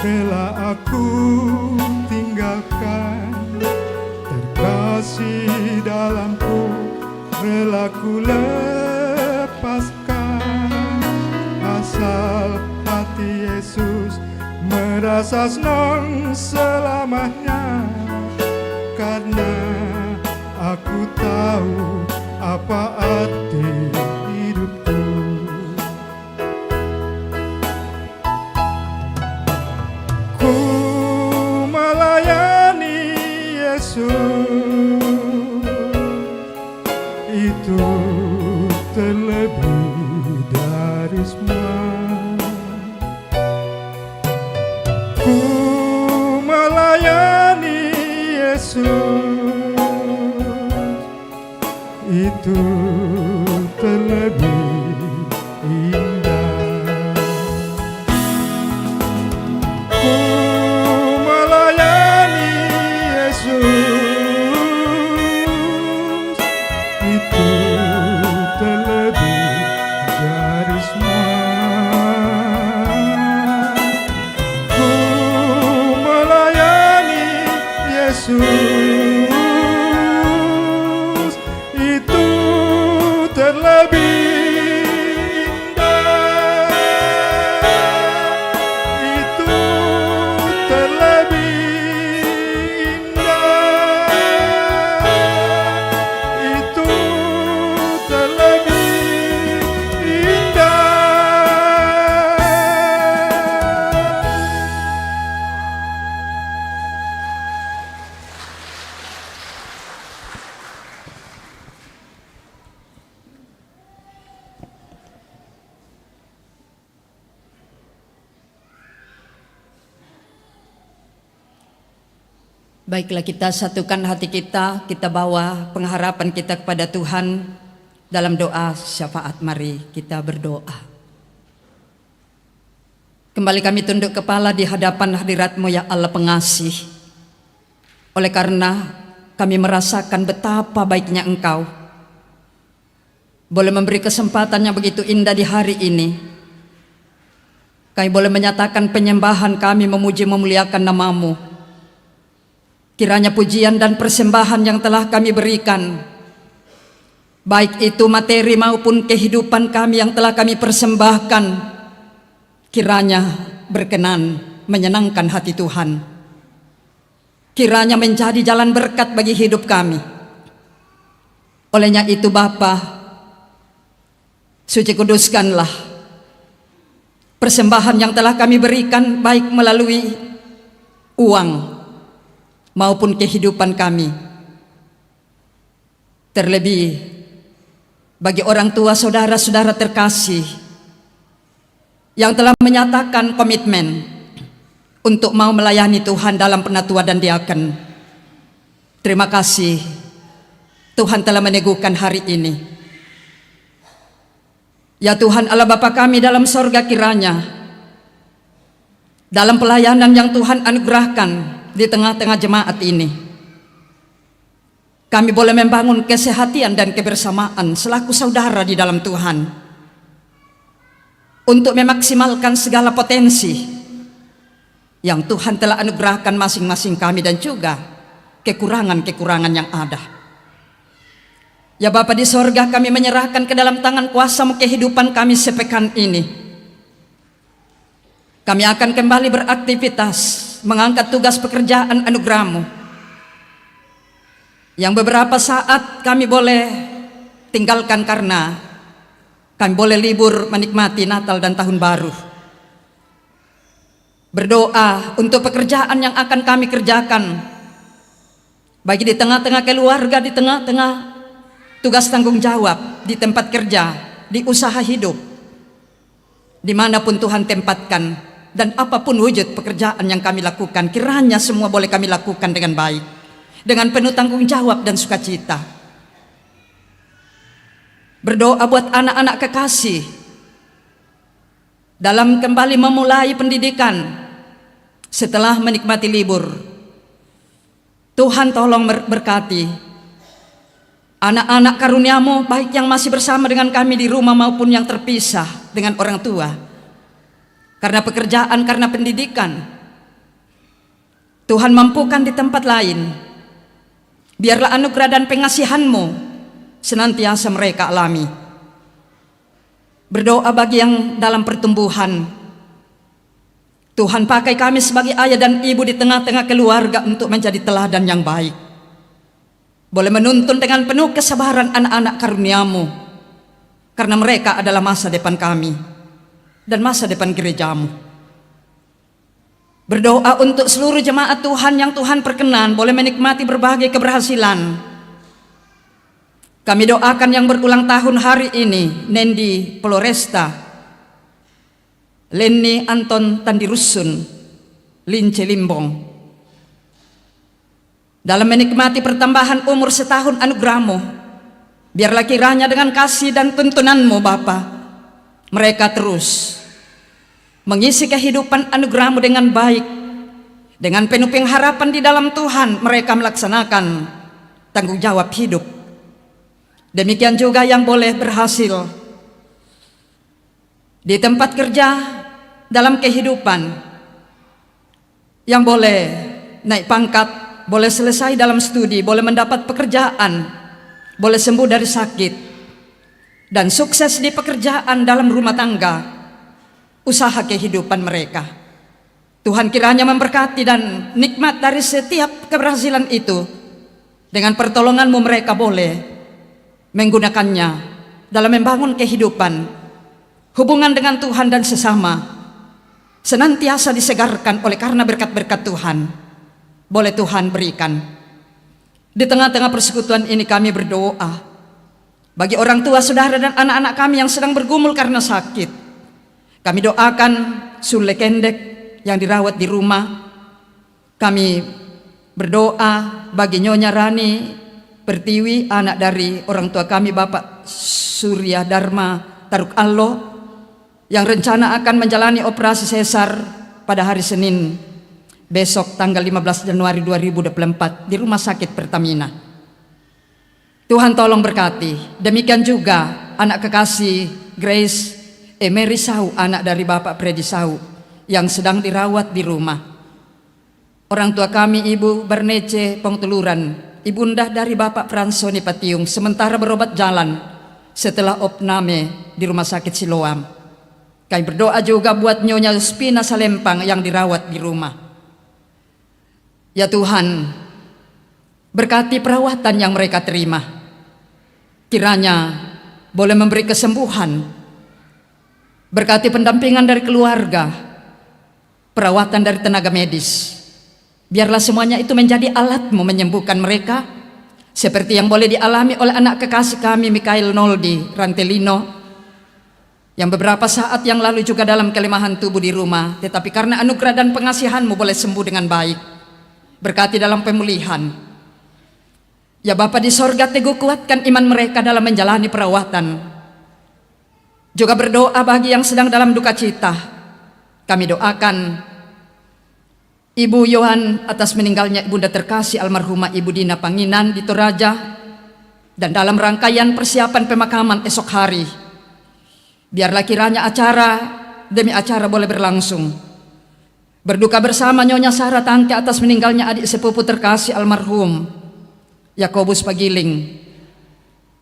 rela aku tinggalkan. Terkasih dalamku, rela ku lepaskan. Asal hati Yesus merasa senang selamanya, karena aku tahu apa arti hidupku. Ku melayani Yesus, itu terlebih dari semua. Ku melayani Yesus, itu terlebih indah. Ku melayani Yesus, itu terlebih dari semua. Ku melayani Yesus, itu terlebih indah. Itu terlebih indah. Itu terlebih indah. Baiklah, kita satukan hati kita bawa pengharapan kita kepada Tuhan dalam doa syafaat. Mari kita berdoa. Kembali kami tunduk kepala di hadapan hadirat-Mu ya Allah pengasih. Oleh karena kami merasakan betapa baiknya Engkau boleh memberi kesempatan yang begitu indah di hari ini. Kami boleh menyatakan penyembahan kami memuji memuliakan nama-Mu. Kiranya pujian dan persembahan yang telah kami berikan, baik itu materi maupun kehidupan kami yang telah kami persembahkan, kiranya berkenan menyenangkan hati Tuhan. Kiranya menjadi jalan berkat bagi hidup kami. Olehnya itu Bapa, suci kuduskanlah persembahan yang telah kami berikan, baik melalui uang maupun kehidupan kami. Terlebih bagi orang tua saudara-saudara terkasih yang telah menyatakan komitmen untuk mau melayani Tuhan dalam penatua dan diaken. Terima kasih, Tuhan telah meneguhkan hari ini. Ya Tuhan Allah Bapa kami dalam sorga, kiranya dalam pelayanan yang Tuhan anugerahkan di tengah-tengah jemaat ini, kami boleh membangun kesehatan dan kebersamaan selaku saudara di dalam Tuhan untuk memaksimalkan segala potensi yang Tuhan telah anugerahkan masing-masing kami dan juga kekurangan-kekurangan yang ada. Ya Bapa di sorga, kami menyerahkan ke dalam tangan kuasa-Mu kehidupan kami sepekan ini. Kami akan kembali beraktivitas, mengangkat tugas pekerjaan anugerah-Mu, yang beberapa saat kami boleh tinggalkan karena kami boleh libur menikmati Natal dan Tahun Baru. Berdoa untuk pekerjaan yang akan kami kerjakan, bagi di tengah-tengah keluarga, di tengah-tengah tugas tanggung jawab, di tempat kerja, di usaha hidup, dimanapun Tuhan tempatkan, dan apapun wujud pekerjaan yang kami lakukan, kiranya semua boleh kami lakukan dengan baik, dengan penuh tanggung jawab dan sukacita. Berdoa buat anak-anak kekasih dalam kembali memulai pendidikan setelah menikmati libur. Tuhan tolong berkati anak-anak karunia-Mu, baik yang masih bersama dengan kami di rumah maupun yang terpisah dengan orang tua karena pekerjaan, karena pendidikan. Tuhan mampukan di tempat lain. Biarlah anugerah dan pengasihan-Mu senantiasa mereka alami. Berdoa bagi yang dalam pertumbuhan, Tuhan pakai kami sebagai ayah dan ibu di tengah-tengah keluarga untuk menjadi teladan yang baik. Boleh menuntun dengan penuh kesabaran anak-anak karunia-Mu, karena mereka adalah masa depan kami dan masa depan gereja-Mu. Berdoa untuk seluruh jemaat Tuhan yang Tuhan perkenan boleh menikmati berbagai keberhasilan. Kami doakan yang berulang tahun hari ini, Nendi Poloresta, Lenny Anton Tandirusun, Lince Limbong, dalam menikmati pertambahan umur setahun anugerah-Mu. Biarlah kiranya dengan kasih dan tuntunan-Mu Bapa, mereka terus mengisi kehidupan anugerah-Mu dengan baik, dengan penuh pengharapan di dalam Tuhan. Mereka melaksanakan tanggung jawab hidup. Demikian juga yang boleh berhasil di tempat kerja, dalam kehidupan, yang boleh naik pangkat, boleh selesai dalam studi, boleh mendapat pekerjaan, boleh sembuh dari sakit, dan sukses di pekerjaan dalam rumah tangga, usaha kehidupan mereka. Tuhan kiranya memberkati dan nikmat dari setiap keberhasilan itu. Dengan pertolongan-Mu mereka boleh menggunakannya dalam membangun kehidupan, hubungan dengan Tuhan dan sesama, senantiasa disegarkan oleh karena berkat-berkat Tuhan. Boleh Tuhan berikan. Di tengah-tengah persekutuan ini kami berdoa bagi orang tua, saudara dan anak-anak kami yang sedang bergumul karena sakit. Kami doakan Sule Kendek yang dirawat di rumah. Kami berdoa bagi Nyonya Rani Pertiwi, anak dari orang tua kami Bapak Surya Dharma Taruk Allo, yang rencana akan menjalani operasi sesar pada hari Senin besok tanggal 15 Januari 2024 di Rumah Sakit Pertamina. Tuhan tolong berkati. Demikian juga anak kekasih Grace Emery Sau, anak dari Bapak Freddy Sau, yang sedang dirawat di rumah. Orang tua kami Ibu Bernece Pongtuluran, ibunda dari Bapak Fransoni Patiung, sementara berobat jalan setelah opname di Rumah Sakit Siloam. Kami berdoa juga buat Nyonya Spina Salempang yang dirawat di rumah. Ya Tuhan, berkati perawatan yang mereka terima. Kiranya boleh memberi kesembuhan. Berkati pendampingan dari keluarga, perawatan dari tenaga medis. Biarlah semuanya itu menjadi alat-Mu menyembuhkan mereka, seperti yang boleh dialami oleh anak kekasih kami Mikael Noldi Rantelino, yang beberapa saat yang lalu juga dalam kelemahan tubuh di rumah, tetapi karena anugerah dan pengasihan-Mu boleh sembuh dengan baik. Berkati dalam pemulihan. Ya Bapa di sorga, teguh kuatkan iman mereka dalam menjalani perawatan. Juga berdoa bagi yang sedang dalam duka cita. Kami doakan Ibu Yohan atas meninggalnya ibunda terkasih almarhumah Ibu Dina Panginan di Toraja, dan dalam rangkaian persiapan pemakaman esok hari, biarlah kiranya acara demi acara boleh berlangsung. Berduka bersama Nyonya Sarah Tangke atas meninggalnya adik sepupu terkasih almarhum Yakobus Pagiling,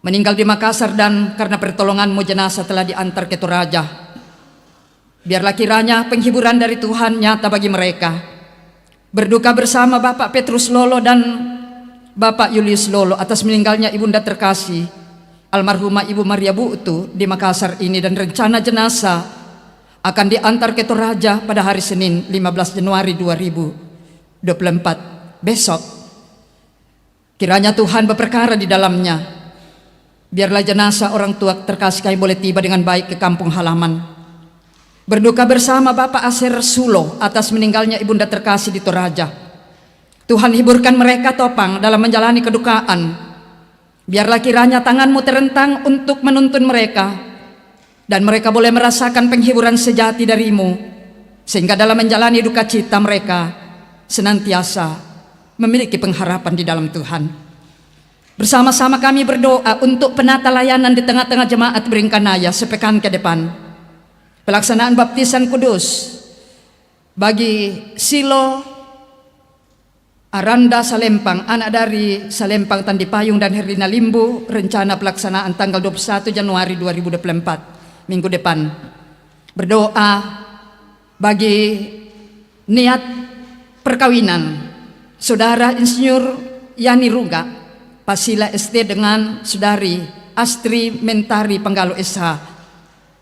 meninggal di Makassar, dan karena pertolongan-Mu jenazah telah diantar ke Toraja. Biarlah kiranya penghiburan dari Tuhan nyata bagi mereka. Berduka bersama Bapak Petrus Lolo dan Bapak Julius Lolo atas meninggalnya ibunda terkasih almarhumah Ibu Maria Buutu di Makassar ini, dan rencana jenazah akan diantar ke Toraja pada hari Senin 15 Januari 2024 besok. Kiranya Tuhan berperkara di dalamnya. Biarlah jenazah orang tua terkasih kami boleh tiba dengan baik ke kampung halaman. Berduka bersama Bapak Aser Sulo atas meninggalnya ibunda terkasih di Toraja. Tuhan hiburkan mereka topang dalam menjalani kedukaan. Biarlah kiranya tangan-Mu terentang untuk menuntun mereka, dan mereka boleh merasakan penghiburan sejati dari-Mu, sehingga dalam menjalani duka cita mereka senantiasa memiliki pengharapan di dalam Tuhan. Bersama-sama kami berdoa untuk penata layanan di tengah-tengah jemaat Beringkanaya sepekan ke depan. Pelaksanaan baptisan kudus bagi Silo Aranda Salempang, anak dari Salempang Tandipayung dan Herlina Limbu, rencana pelaksanaan tanggal 21 Januari 2024, minggu depan. Berdoa bagi niat perkawinan Saudara Insinyur Yani Ruga Pasila ST dengan Saudari Astri Mentari Panggalu SH.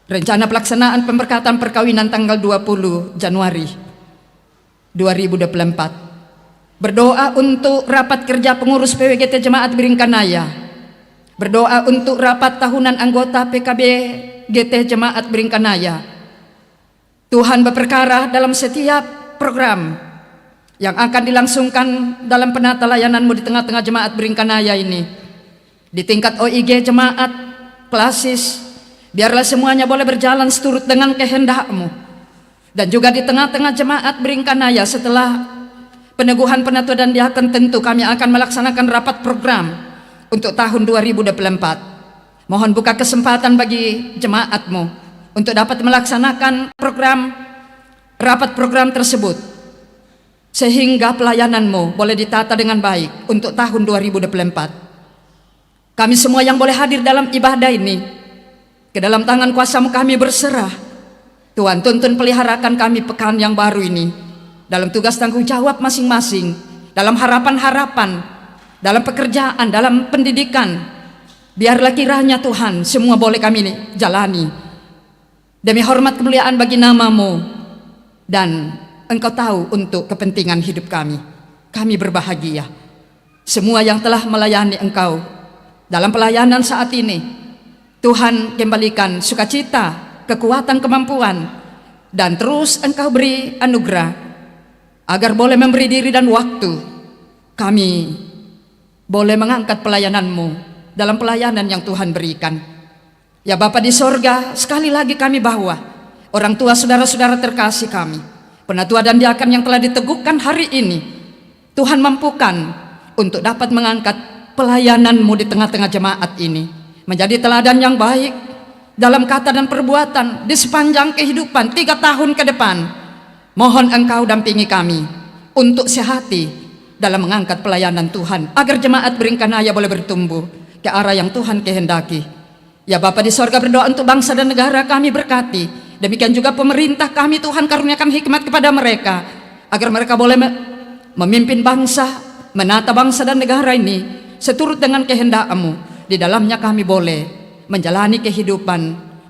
Rencana pelaksanaan pemberkatan perkawinan tanggal 20 Januari 2024. Berdoa untuk rapat kerja pengurus PWGT Jemaat Beringkanaya. Berdoa untuk rapat tahunan anggota PKB GT Jemaat Beringkanaya. Tuhan berperkara dalam setiap program yang akan dilangsungkan dalam penata layanan-Mu di tengah-tengah Jemaat Beringkanaya ini. Di tingkat OIG Jemaat, klasis, biarlah semuanya boleh berjalan seturut dengan kehendak-Mu. Dan juga di tengah-tengah Jemaat Beringkanaya setelah peneguhan penatua dan diaken, tentu kami akan melaksanakan rapat program untuk tahun 2024. Mohon buka kesempatan bagi jemaat-Mu untuk dapat melaksanakan rapat program tersebut, sehingga pelayanan-Mu boleh ditata dengan baik untuk tahun 2024. Kami semua yang boleh hadir dalam ibadah ini, ke dalam tangan kuasa-Mu kami berserah. Tuhan, tuntun peliharakan kami pekan yang baru ini, dalam tugas tanggung jawab masing-masing, dalam harapan-harapan, dalam pekerjaan, dalam pendidikan. Biarlah kiranya Tuhan semua boleh kami jalani demi hormat kemuliaan bagi nama-Mu, dan Engkau tahu untuk kepentingan hidup kami. Kami berbahagia semua yang telah melayani Engkau dalam pelayanan saat ini. Tuhan kembalikan sukacita, kekuatan, kemampuan, dan terus Engkau beri anugerah agar boleh memberi diri dan waktu kami boleh mengangkat pelayanan-Mu dalam pelayanan yang Tuhan berikan. Ya Bapa di sorga, sekali lagi kami bahwa orang tua saudara-saudara terkasih kami, penatua dan diaken yang telah diteguhkan hari ini, Tuhan mampukan untuk dapat mengangkat pelayanan-Mu di tengah-tengah jemaat ini menjadi teladan yang baik dalam kata dan perbuatan di sepanjang kehidupan 3 tahun ke depan. Mohon Engkau dampingi kami untuk sehati dalam mengangkat pelayanan Tuhan, agar jemaat Beringkanaya boleh bertumbuh ke arah yang Tuhan kehendaki. Ya Bapa di sorga, berdoa untuk bangsa dan negara kami berkati. Demikian juga pemerintah kami, Tuhan karuniakan hikmat kepada mereka, agar mereka boleh memimpin bangsa, menata bangsa dan negara ini seturut dengan kehendak-Mu. Di dalamnya kami boleh menjalani kehidupan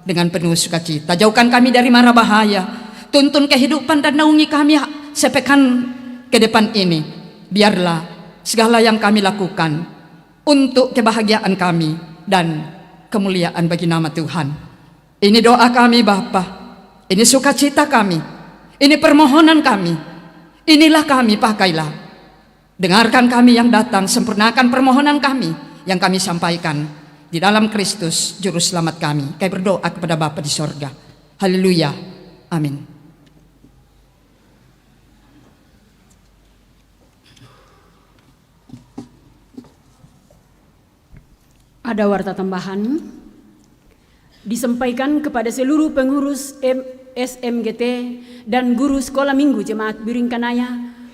dengan penuh sukacita. Jauhkan kami dari mara bahaya, tuntun kehidupan dan naungi kami sepekan ke depan ini. Biarlah segala yang kami lakukan untuk kebahagiaan kami dan kemuliaan bagi nama Tuhan. Ini doa kami Bapa, ini sukacita kami, ini permohonan kami, inilah kami, pakailah. Dengarkan kami yang datang, sempurnakan permohonan kami yang kami sampaikan di dalam Kristus Juru Selamat kami. Kami berdoa kepada Bapa di sorga. Haleluya, amin. Ada warta tambahan disampaikan kepada seluruh pengurus SMGT dan guru sekolah minggu Jemaat Biring Kanaya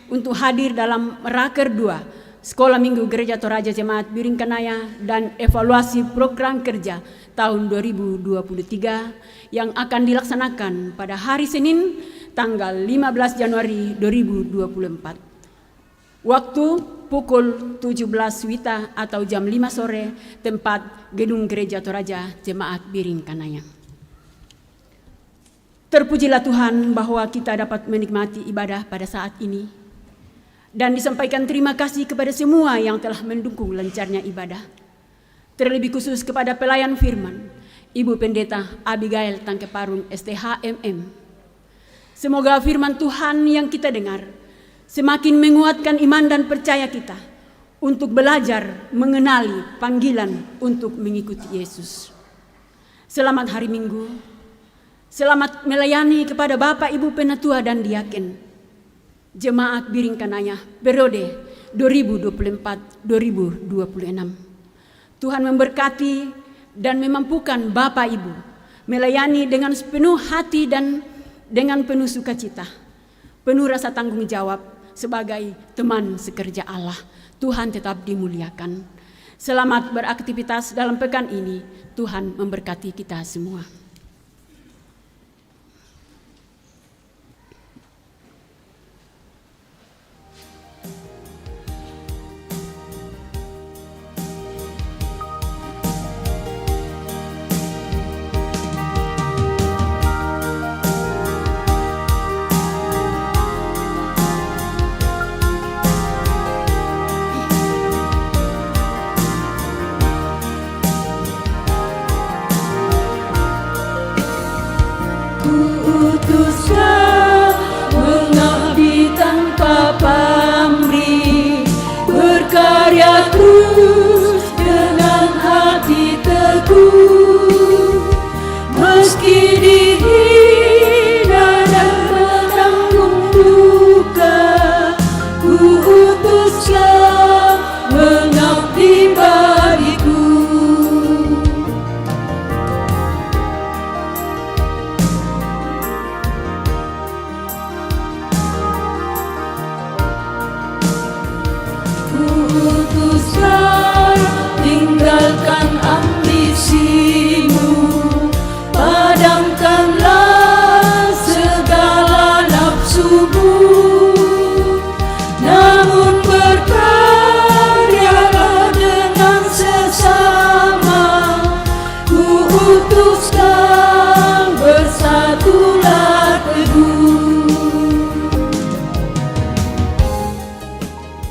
untuk hadir dalam Raker 2 Sekolah Minggu Gereja Toraja Jemaat Biring Kanaya dan evaluasi program kerja tahun 2023 yang akan dilaksanakan pada hari Senin tanggal 15 Januari 2024. Waktu pukul 17 WITA atau jam 5 sore, tempat Gedung Gereja Toraja Jemaat Biring Kanaya. Terpujilah Tuhan bahwa kita dapat menikmati ibadah pada saat ini. Dan disampaikan terima kasih kepada semua yang telah mendukung lancarnya ibadah. Terlebih khusus kepada pelayan firman, Ibu Pendeta Abigail Tangkeparung STHMM. Semoga firman Tuhan yang kita dengar semakin menguatkan iman dan percaya kita untuk belajar mengenali panggilan untuk mengikuti Yesus. Selamat hari Minggu, selamat melayani kepada Bapak Ibu Penatua dan Diaken Jemaat Biring Kanaya periode 2024-2026. Tuhan memberkati dan memampukan Bapak Ibu melayani dengan sepenuh hati dan dengan penuh sukacita, penuh rasa tanggung jawab sebagai teman sekerja Allah. Tuhan tetap dimuliakan. Selamat beraktivitas dalam pekan ini. Tuhan memberkati kita semua.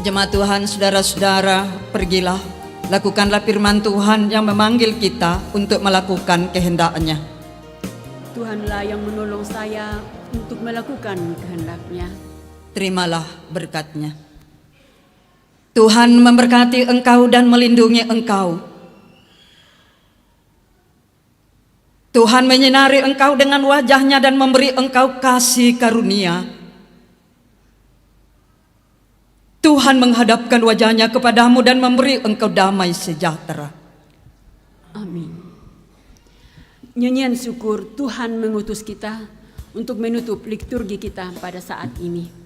Jemaat Tuhan, saudara-saudara, pergilah, lakukanlah firman Tuhan yang memanggil kita untuk melakukan kehendak-Nya. Tuhanlah yang menolong saya untuk melakukan kehendak-Nya. Terimalah berkat-Nya. Tuhan memberkati engkau dan melindungi engkau. Tuhan menyinari engkau dengan wajah-Nya dan memberi engkau kasih karunia. Tuhan menghadapkan wajah-Nya kepadamu dan memberi engkau damai sejahtera. Amin. Nyanyian syukur Tuhan mengutus kita untuk menutup liturgi kita pada saat ini.